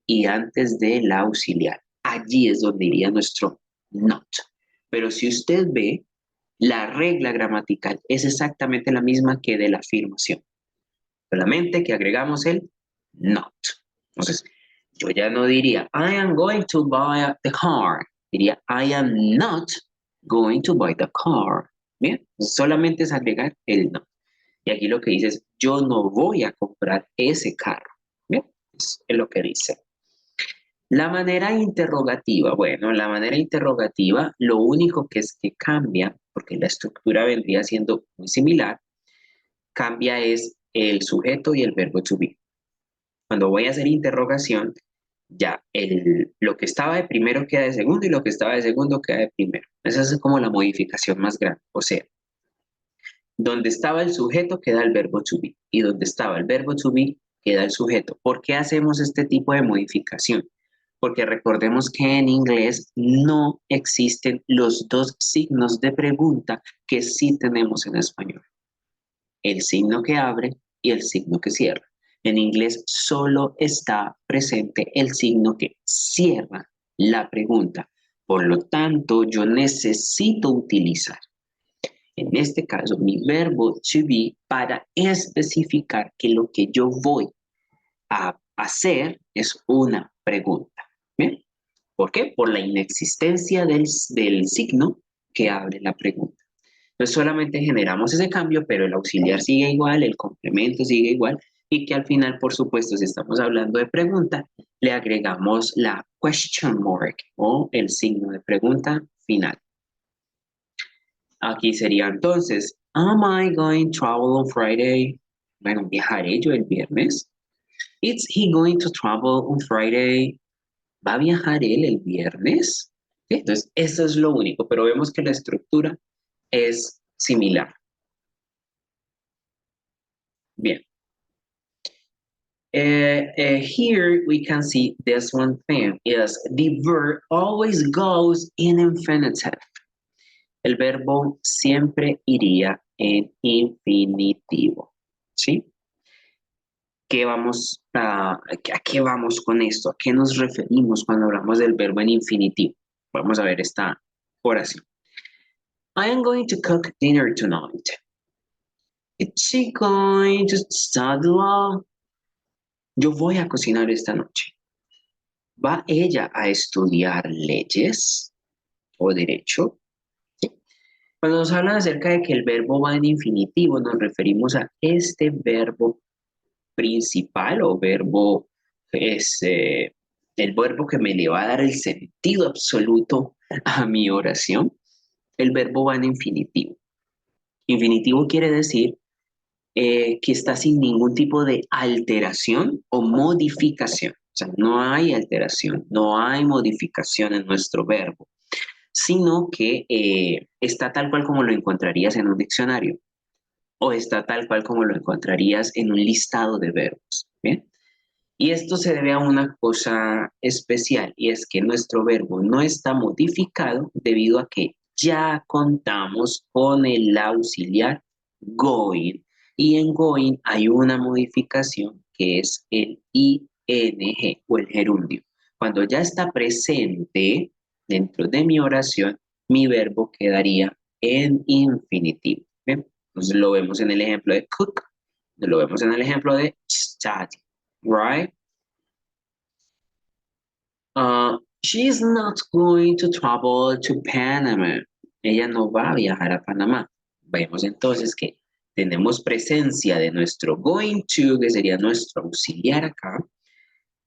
y antes del auxiliar. Allí es donde iría nuestro not. Pero si usted ve, la regla gramatical es exactamente la misma que de la afirmación. Solamente que agregamos el not. Entonces, yo ya no diría, I am going to buy the car. Diría, I am not going to buy the car. Bien, solamente es agregar el no. Y aquí lo que dice es, yo no voy a comprar ese carro. Bien, es lo que dice. La manera interrogativa, bueno, la manera interrogativa, lo único que es que cambia, porque la estructura vendría siendo muy similar, cambia es el sujeto y el verbo to be. Cuando voy a hacer interrogación, ya lo que estaba de primero queda de segundo y lo que estaba de segundo queda de primero. Esa es como la modificación más grande. O sea, donde estaba el sujeto queda el verbo to be y donde estaba el verbo to be queda el sujeto. ¿Por qué hacemos este tipo de modificación? Porque recordemos que en inglés no existen los dos signos de pregunta que sí tenemos en español. El signo que abre y el signo que cierra. En inglés solo está presente el signo que cierra la pregunta. Por lo tanto, yo necesito utilizar, en este caso, mi verbo to be para especificar que lo que yo voy a hacer es una pregunta. ¿Bien? ¿Por qué? Por la inexistencia del signo que abre la pregunta. Entonces solamente generamos ese cambio, pero el auxiliar sigue igual, el complemento sigue igual y que al final, por supuesto, si estamos hablando de pregunta, le agregamos la question mark o el signo de pregunta final. Aquí sería entonces, am I going to travel on Friday? Bueno, ¿viajaré yo el viernes? Is he going to travel on Friday? ¿Va a viajar él el viernes? ¿Sí? Entonces, eso es lo único, pero vemos que la estructura es similar. Bien. Here we can see this one thing is the verb always goes in infinitive. El verbo siempre iría en infinitivo. ¿Sí? ¿A qué vamos con esto? ¿A qué nos referimos cuando hablamos del verbo en infinitivo? Vamos a ver esta oración. I am going to cook dinner tonight. Is she going to study law? Yo voy a cocinar esta noche. ¿Va ella a estudiar leyes o derecho? ¿Sí? Cuando nos hablan acerca de que el verbo va en infinitivo, nos referimos a este verbo principal o verbo es el verbo que me le va a dar el sentido absoluto a mi oración. El verbo va en infinitivo. Infinitivo quiere decir que está sin ningún tipo de alteración o modificación. O sea, no hay alteración, no hay modificación en nuestro verbo, sino que está tal cual como lo encontrarías en un diccionario o está tal cual como lo encontrarías en un listado de verbos. ¿Bien? Y esto se debe a una cosa especial y es que nuestro verbo no está modificado debido a que ya contamos con el auxiliar going. Y en going hay una modificación que es el ing o el gerundio. Cuando ya está presente dentro de mi oración, mi verbo quedaría en infinitivo. ¿Bien? Entonces lo vemos en el ejemplo de cook, lo vemos en el ejemplo de study. Right? She's not going to travel to Panama. Ella no va a viajar a Panamá. Vemos entonces que tenemos presencia de nuestro going to, que sería nuestro auxiliar acá.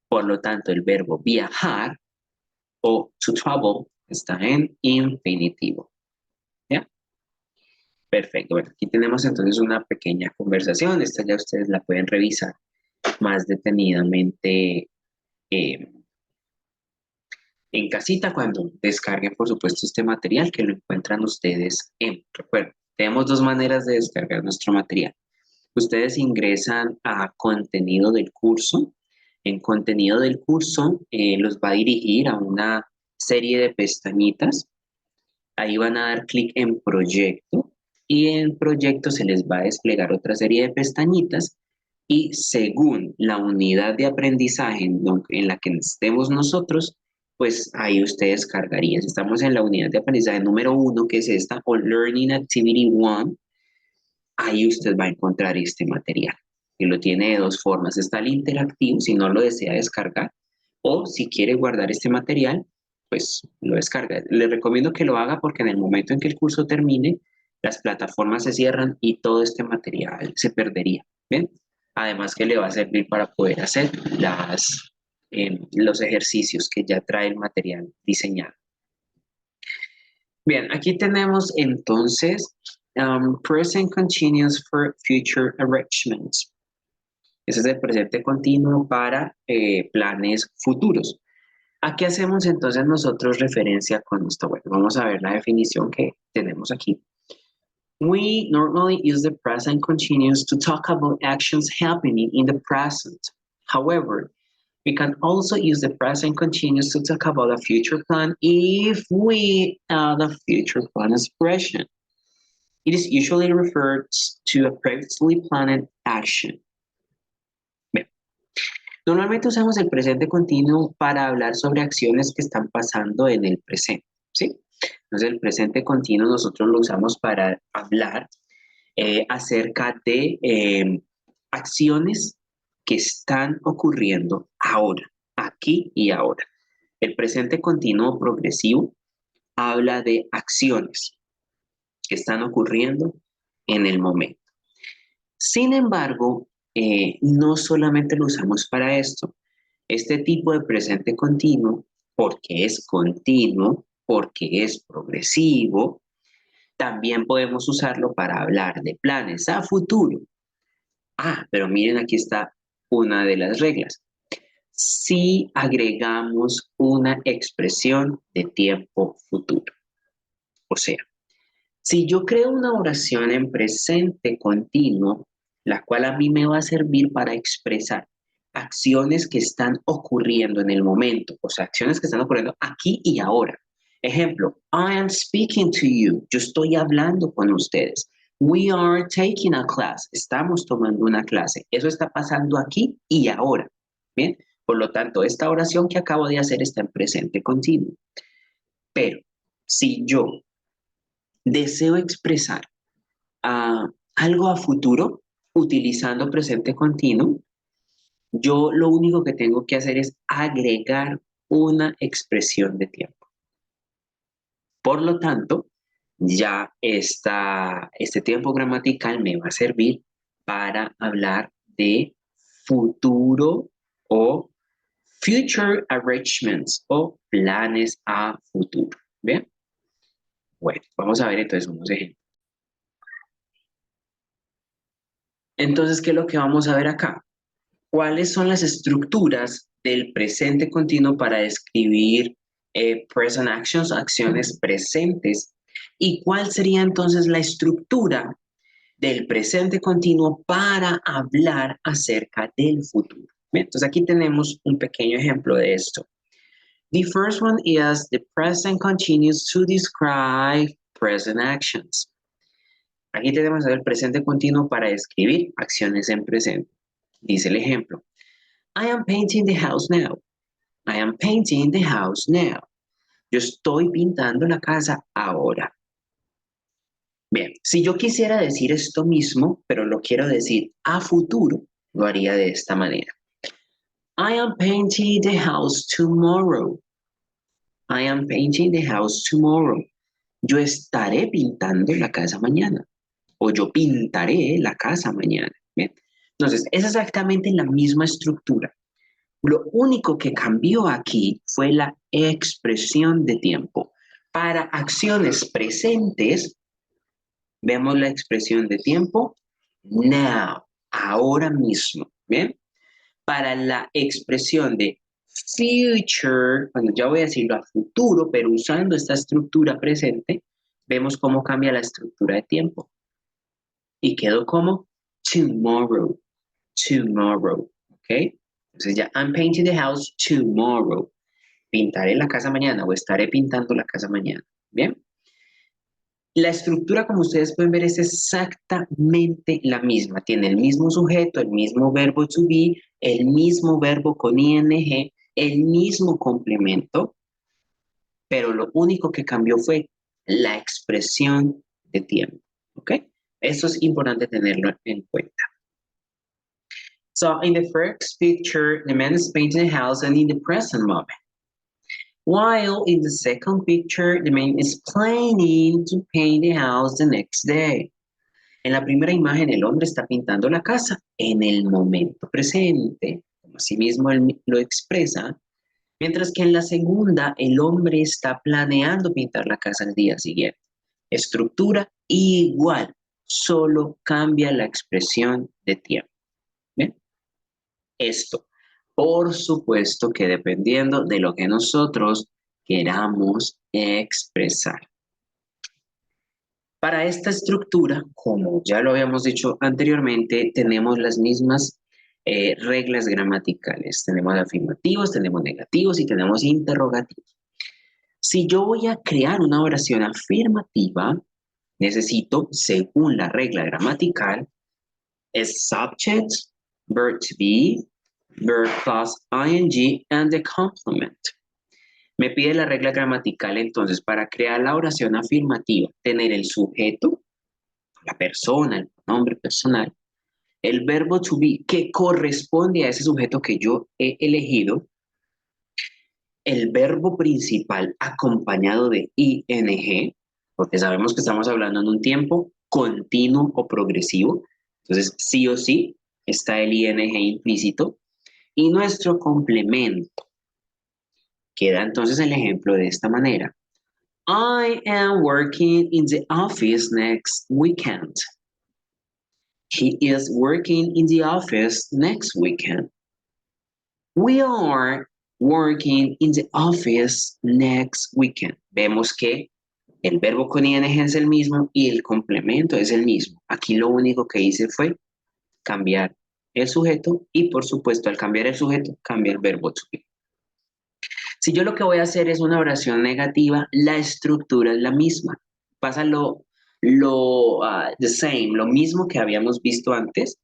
Por lo tanto, el verbo viajar o to travel está en infinitivo. ¿Ya? Perfecto. Bueno, aquí tenemos entonces una pequeña conversación. Esta ya ustedes la pueden revisar más detenidamente eh, en casita cuando descarguen, por supuesto, este material que lo encuentran ustedes en. Recuerden, tenemos dos maneras de descargar nuestro material. Ustedes ingresan a contenido del curso. En contenido del curso los va a dirigir a una serie de pestañitas. Ahí van a dar clic en proyecto y en proyecto se les va a desplegar otra serie de pestañitas y según la unidad de aprendizaje en la que estemos nosotros, pues ahí ustedes cargarían. Si estamos en la unidad de aprendizaje número 1, que es esta, o Learning Activity 1, ahí usted va a encontrar este material. Y lo tiene de dos formas. Está el interactivo, si no lo desea descargar, o si quiere guardar este material, pues lo descarga. Le recomiendo que lo haga porque en el momento en que el curso termine, las plataformas se cierran y todo este material se perdería. ¿Bien? Además que le va a servir para poder hacer los ejercicios que ya trae el material diseñado. Bien, aquí tenemos entonces present continuous for future arrangements. Ese es el presente continuo para planes futuros. ¿A qué hacemos entonces nosotros referencia con esto? Bueno, vamos a ver la definición que tenemos aquí. We normally use the present continuous to talk about actions happening in the present. However, we can also use the present continuous to talk about a future plan if we add a future plan expression. It is usually referred to a previously planned action. Bien. Normalmente usamos el presente continuo para hablar sobre acciones que están pasando en el presente, ¿sí? Entonces el presente continuo nosotros lo usamos para hablar acerca de acciones que están ocurriendo ahora, aquí y ahora. El presente continuo progresivo habla de acciones que están ocurriendo en el momento. Sin embargo, no solamente lo usamos para esto. Este tipo de presente continuo, porque es continuo, porque es progresivo, también podemos usarlo para hablar de planes a futuro. Ah, pero miren, aquí está una de las reglas. Si agregamos una expresión de tiempo futuro. O sea, si yo creo una oración en presente continuo, la cual a mí me va a servir para expresar acciones que están ocurriendo en el momento, o sea, acciones que están ocurriendo aquí y ahora. Ejemplo, I am speaking to you. Yo estoy hablando con ustedes. We are taking a class. Estamos tomando una clase. Eso está pasando aquí y ahora. Bien, por lo tanto, esta oración que acabo de hacer está en presente continuo. Pero si yo deseo expresar algo a futuro utilizando presente continuo, yo lo único que tengo que hacer es agregar una expresión de tiempo. Por lo tanto, ya este tiempo gramatical me va a servir para hablar de futuro o future arrangements o planes a futuro. ¿Bien? Bueno, vamos a ver entonces unos ejemplos. Entonces, ¿qué es lo que vamos a ver acá? ¿Cuáles son las estructuras del presente continuo para describir present actions, acciones presentes? ¿Y cuál sería entonces la estructura del presente continuo para hablar acerca del futuro? Bien, entonces aquí tenemos un pequeño ejemplo de esto. The first one is the present continues to describe present actions. Aquí tenemos el presente continuo para describir acciones en presente. Dice el ejemplo. I am painting the house now. I am painting the house now. Yo estoy pintando la casa ahora. Bien, si yo quisiera decir esto mismo, pero lo quiero decir a futuro, lo haría de esta manera. I am painting the house tomorrow. I am painting the house tomorrow. Yo estaré pintando la casa mañana. O yo pintaré la casa mañana. Bien. Entonces, es exactamente la misma estructura. Lo único que cambió aquí fue la expresión de tiempo. Para acciones presentes, vemos la expresión de tiempo now, ahora mismo. ¿Bien? Para la expresión de future, cuando ya voy a decirlo a futuro, pero usando esta estructura presente, vemos cómo cambia la estructura de tiempo. Y quedó como tomorrow, tomorrow, ¿ok? Entonces ya, I'm painting the house tomorrow. Pintaré la casa mañana o estaré pintando la casa mañana. Bien. La estructura, como ustedes pueden ver, es exactamente la misma. Tiene el mismo sujeto, el mismo verbo to be, el mismo verbo con ing, el mismo complemento, pero lo único que cambió fue la expresión de tiempo. ¿Ok? Eso es importante tenerlo en cuenta. So, in the first picture, the man is painting a house and in the present moment. While in the second picture, the man is planning to paint the house the next day. En la primera imagen, el hombre está pintando la casa en el momento presente, como así mismo él lo expresa, mientras que en la segunda, el hombre está planeando pintar la casa el día siguiente. Estructura igual, solo cambia la expresión de tiempo. ¿Bien? Esto, por supuesto que dependiendo de lo que nosotros queramos expresar. Para esta estructura, como ya lo habíamos dicho anteriormente, tenemos las mismas reglas gramaticales. Tenemos afirmativos, tenemos negativos y tenemos interrogativos. Si yo voy a crear una oración afirmativa, necesito, según la regla gramatical, es subject, verb to be, verb plus ing, and the complement. Me pide la regla gramatical entonces para crear la oración afirmativa, tener el sujeto, la persona, el pronombre personal, el verbo to be que corresponde a ese sujeto que yo he elegido, el verbo principal acompañado de ing, porque sabemos que estamos hablando en un tiempo continuo o progresivo, entonces sí o sí está el ing implícito, y nuestro complemento. Queda entonces el ejemplo de esta manera. I am working in the office next weekend. He is working in the office next weekend. We are working in the office next weekend. Vemos que el verbo con ing es el mismo y el complemento es el mismo. Aquí lo único que hice fue cambiar el sujeto y por supuesto al cambiar el sujeto cambia el verbo to be. Si yo lo que voy a hacer es una oración negativa, la estructura es la misma. Pasa the same, lo mismo que habíamos visto antes,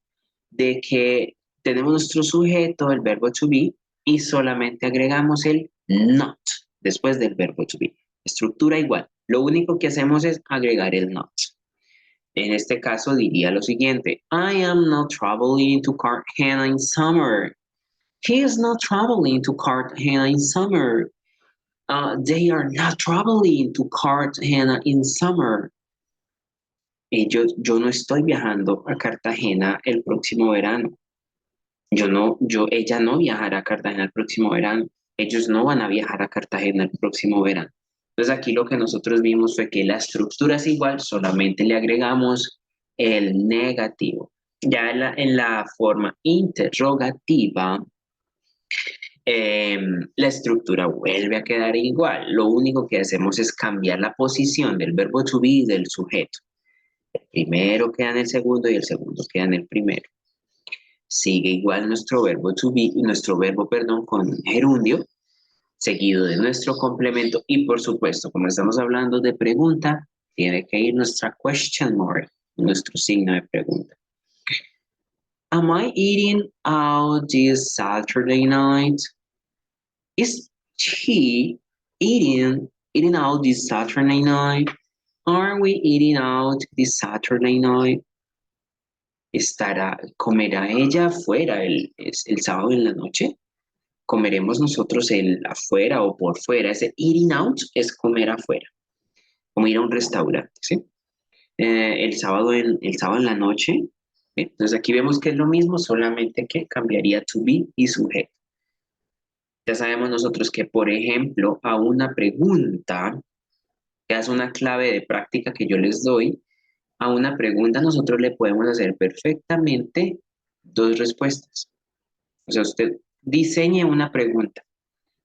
de que tenemos nuestro sujeto, el verbo to be, y solamente agregamos el not después del verbo to be. Estructura igual. Lo único que hacemos es agregar el not. En este caso diría lo siguiente: I am not traveling to Cartagena in summer. He is not traveling to Cartagena in summer. They are not traveling to Cartagena in summer. Yo no estoy viajando a Cartagena el próximo verano. Ella no viajará a Cartagena el próximo verano. Ellos no van a viajar a Cartagena el próximo verano. Entonces aquí lo que nosotros vimos fue que la estructura es igual, solamente le agregamos el negativo. Ya en la forma interrogativa, la estructura vuelve a quedar igual. Lo único que hacemos es cambiar la posición del verbo to be y del sujeto. El primero queda en el segundo y el segundo queda en el primero. Sigue igual nuestro verbo to be, perdón, con gerundio, seguido de nuestro complemento y por supuesto, como estamos hablando de pregunta, tiene que ir nuestra question mark, nuestro signo de pregunta. Am I eating out this Saturday night? Is she eating out this Saturday night? Are we eating out this Saturday night? ¿Comerá ella afuera el sábado en la noche? ¿Comeremos nosotros el afuera o por fuera? Ese eating out es comer afuera, como ir a un restaurante, ¿sí? El sábado en la noche. ¿sí? Entonces aquí vemos que es lo mismo, solamente que cambiaría to be y sujeto. Ya sabemos nosotros que, por ejemplo, a una pregunta, que es una clave de práctica que yo les doy, a una pregunta nosotros le podemos hacer perfectamente dos respuestas. O sea, usted diseñe una pregunta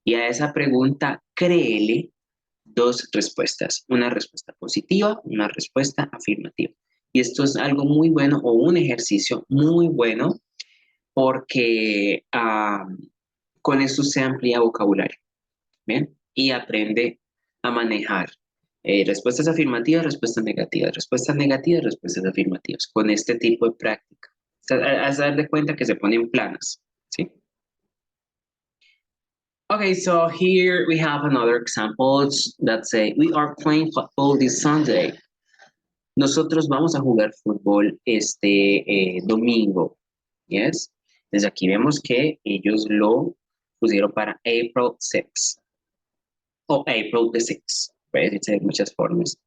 y a esa pregunta créele dos respuestas, una respuesta positiva, una respuesta afirmativa. Y esto es algo muy bueno o un ejercicio muy bueno porque con esto se amplía vocabulario, ¿bien? Y aprende a manejar respuestas afirmativas, respuestas negativas, respuestas afirmativas, con este tipo de práctica. O sea, haz dar de cuenta que se ponen planas, ¿sí? Okay, so here we have another example that say, we are playing football this Sunday. Nosotros vamos a jugar fútbol este domingo, ¿yes? Desde aquí vemos que ellos lo pusieron para April 6 o April the 6th, puede decirse de muchas formas.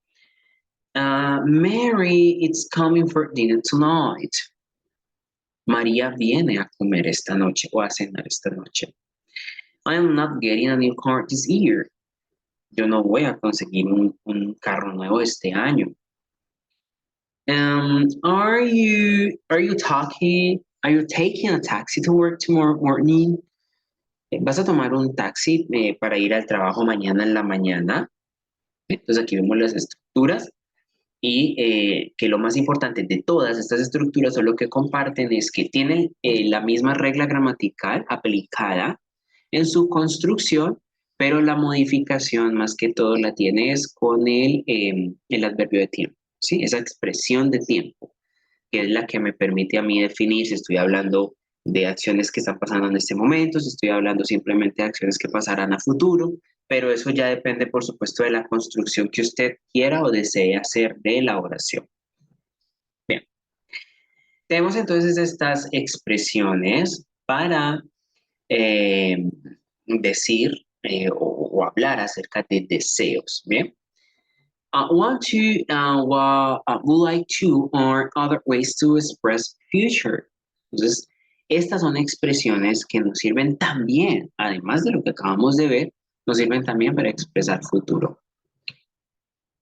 Mary is coming for dinner tonight. María viene a comer esta noche o a cenar esta noche. I am not getting a new car this year. Yo no voy a conseguir un carro nuevo este año. Are you taking a taxi to work tomorrow morning? ¿Vas a tomar un taxi para ir al trabajo mañana en la mañana? Entonces aquí vemos las estructuras y que lo más importante de todas estas estructuras o lo que comparten es que tienen la misma regla gramatical aplicada en su construcción, pero la modificación más que todo la tiene es con el adverbio de tiempo, ¿sí? Esa expresión de tiempo, que es la que me permite a mí definir si estoy hablando de acciones que están pasando en este momento, si estoy hablando simplemente de acciones que pasarán a futuro, pero eso ya depende, por supuesto, de la construcción que usted quiera o desee hacer de la oración. Bien, tenemos entonces estas expresiones para decir o hablar acerca de deseos, ¿bien? Want to, would like to, or other ways to express future. Entonces, estas son expresiones que nos sirven también, además de lo que acabamos de ver, nos sirven también para expresar futuro.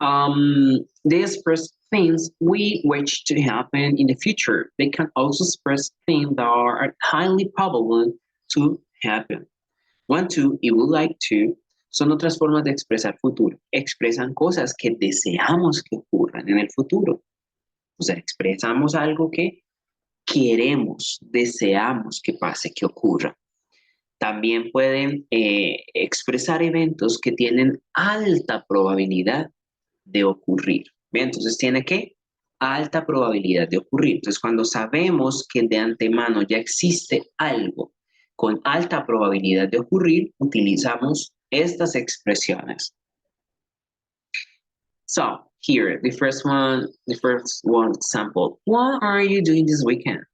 They express things we wish to happen in the future. They can also express things that are highly probable to happen. Want to y would like to son otras formas de expresar futuro. Expresan cosas que deseamos que ocurran en el futuro. O sea, expresamos algo que queremos, deseamos que pase, que ocurra. También pueden expresar eventos que tienen alta probabilidad de ocurrir. Bien, entonces tiene que alta probabilidad de ocurrir. Entonces, cuando sabemos que de antemano ya existe algo con alta probabilidad de ocurrir, utilizamos estas expresiones. So, Here, the first one example. What are you doing this weekend?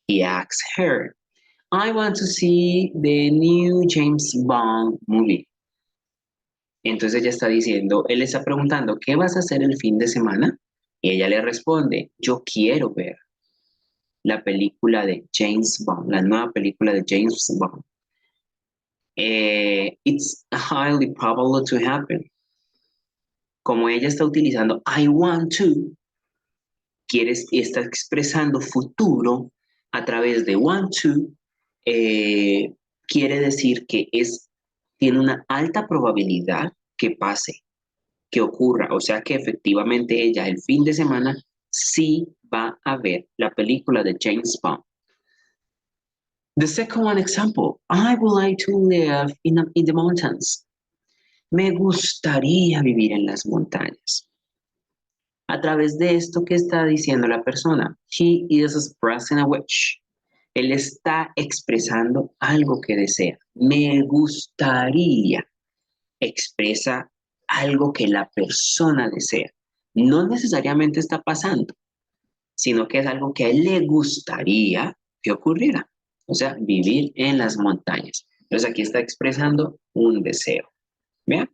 He asks her. I want to see the new James Bond movie. Entonces ella está diciendo, él está preguntando, ¿qué vas a hacer el fin de semana? Y ella le responde, yo quiero ver la película de James Bond, la nueva película de James Bond. It's highly probable to happen. Como ella está utilizando I want to, está expresando futuro a través de want to, quiere decir que tiene una alta probabilidad que pase, que ocurra. O sea que efectivamente ella el fin de semana sí va a ver la película de James Bond. The second one example, I would like to live in the mountains. Me gustaría vivir en las montañas. A través de esto que está diciendo la persona, he is expressing a wish. Él está expresando algo que desea. Me gustaría. Expresa algo que la persona desea. No necesariamente está pasando, sino que es algo que a él le gustaría que ocurriera. O sea, vivir en las montañas. Entonces aquí está expresando un deseo. ¿Vean?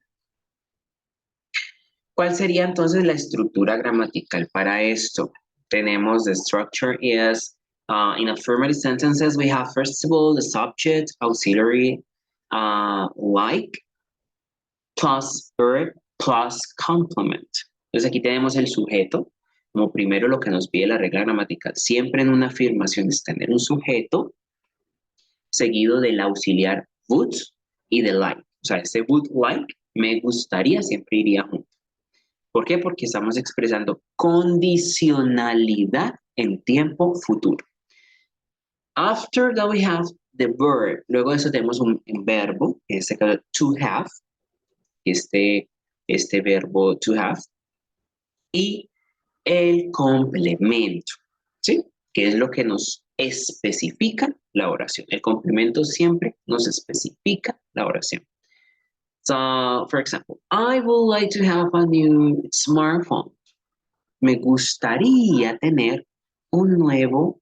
¿Cuál sería entonces la estructura gramatical para esto? Tenemos the structure is in affirmative sentences we have first of all the subject, auxiliary, like, plus verb, plus complement. Entonces aquí tenemos el sujeto, como primero lo que nos pide la regla gramatical. Siempre en una afirmación es tener un sujeto seguido del auxiliar would y de like. O sea, este would like, me gustaría, siempre iría junto. ¿Por qué? Porque estamos expresando condicionalidad en tiempo futuro. After that we have the verb. Luego de eso tenemos un verbo, en este caso to have, este verbo to have, y el complemento, ¿sí? Que es lo que nos especifica la oración. El complemento siempre nos especifica la oración. So, for example, I would like to have a new smartphone. Me gustaría tener un nuevo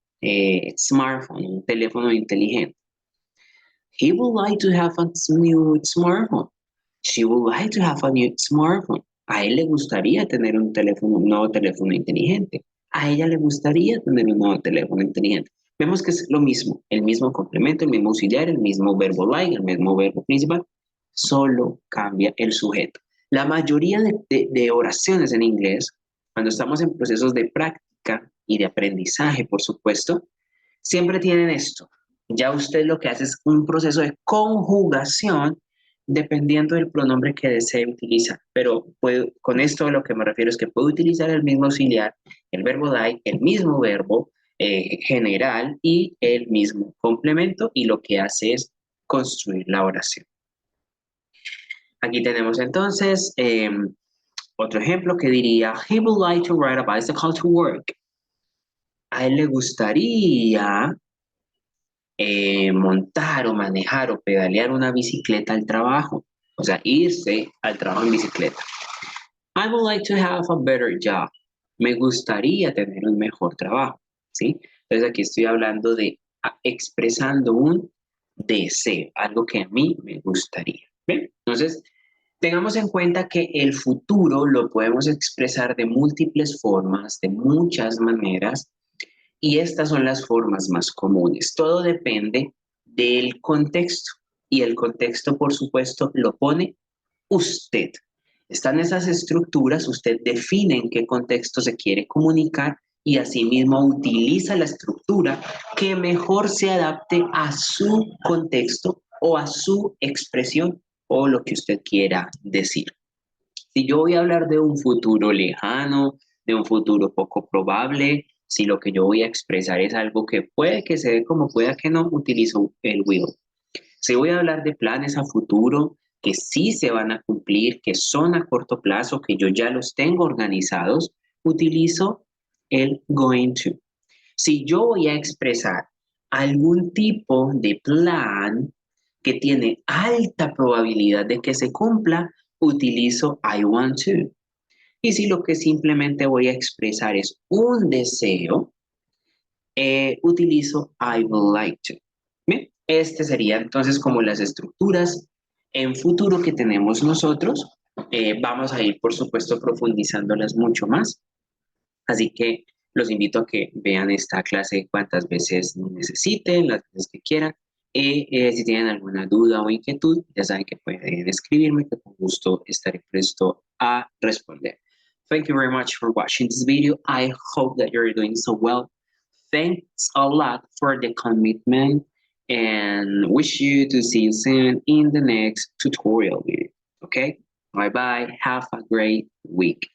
smartphone, un teléfono inteligente. He would like to have a new smartphone. She would like to have a new smartphone. A él le gustaría tener un nuevo teléfono inteligente. A ella le gustaría tener un nuevo teléfono inteligente. Vemos que es lo mismo, el mismo complemento, el mismo auxiliar, el mismo verbo like, el mismo verbo principal, solo cambia el sujeto. La mayoría de oraciones en inglés, cuando estamos en procesos de práctica y de aprendizaje, por supuesto, siempre tienen esto. Ya usted lo que hace es un proceso de conjugación dependiendo del pronombre que desee utilizar. Pero con esto lo que me refiero es que puedo utilizar el mismo auxiliar, el verbo like, el mismo verbo general y el mismo complemento, y lo que hace es construir la oración. Aquí tenemos entonces otro ejemplo que diría, he would like to ride a bicycle to work. A él le gustaría montar o manejar o pedalear una bicicleta al trabajo. O sea, irse al trabajo en bicicleta. I would like to have a better job. Me gustaría tener un mejor trabajo, ¿sí? Entonces aquí estoy hablando de expresando un deseo, algo que a mí me gustaría. ¿Bien? Entonces, tengamos en cuenta que el futuro lo podemos expresar de múltiples formas, de muchas maneras, y estas son las formas más comunes. Todo depende del contexto, y el contexto, por supuesto, lo pone usted. Están esas estructuras, usted define en qué contexto se quiere comunicar y asimismo utiliza la estructura que mejor se adapte a su contexto o a su expresión o lo que usted quiera decir. Si yo voy a hablar de un futuro lejano, de un futuro poco probable, si lo que yo voy a expresar es algo que puede que se dé como pueda que no, utilizo el will. Si voy a hablar de planes a futuro que sí se van a cumplir, que son a corto plazo, que yo ya los tengo organizados, utilizo el going to. Si yo voy a expresar algún tipo de plan que tiene alta probabilidad de que se cumpla, utilizo I want to. Y si lo que simplemente voy a expresar es un deseo, utilizo I would like to. Bien, este sería entonces como las estructuras en futuro que tenemos nosotros. Vamos a ir, por supuesto, profundizándolas mucho más. Así que los invito a que vean esta clase cuantas veces necesiten, las veces que quieran. Y si tienen alguna duda o inquietud, ya saben que pueden escribirme, que con gusto estaré presto a responder. Thank you very much for watching this video. I hope that you're doing so well. Thanks a lot for the commitment and wish you to see you soon in the next tutorial video. Okay? Bye bye. Have a great week.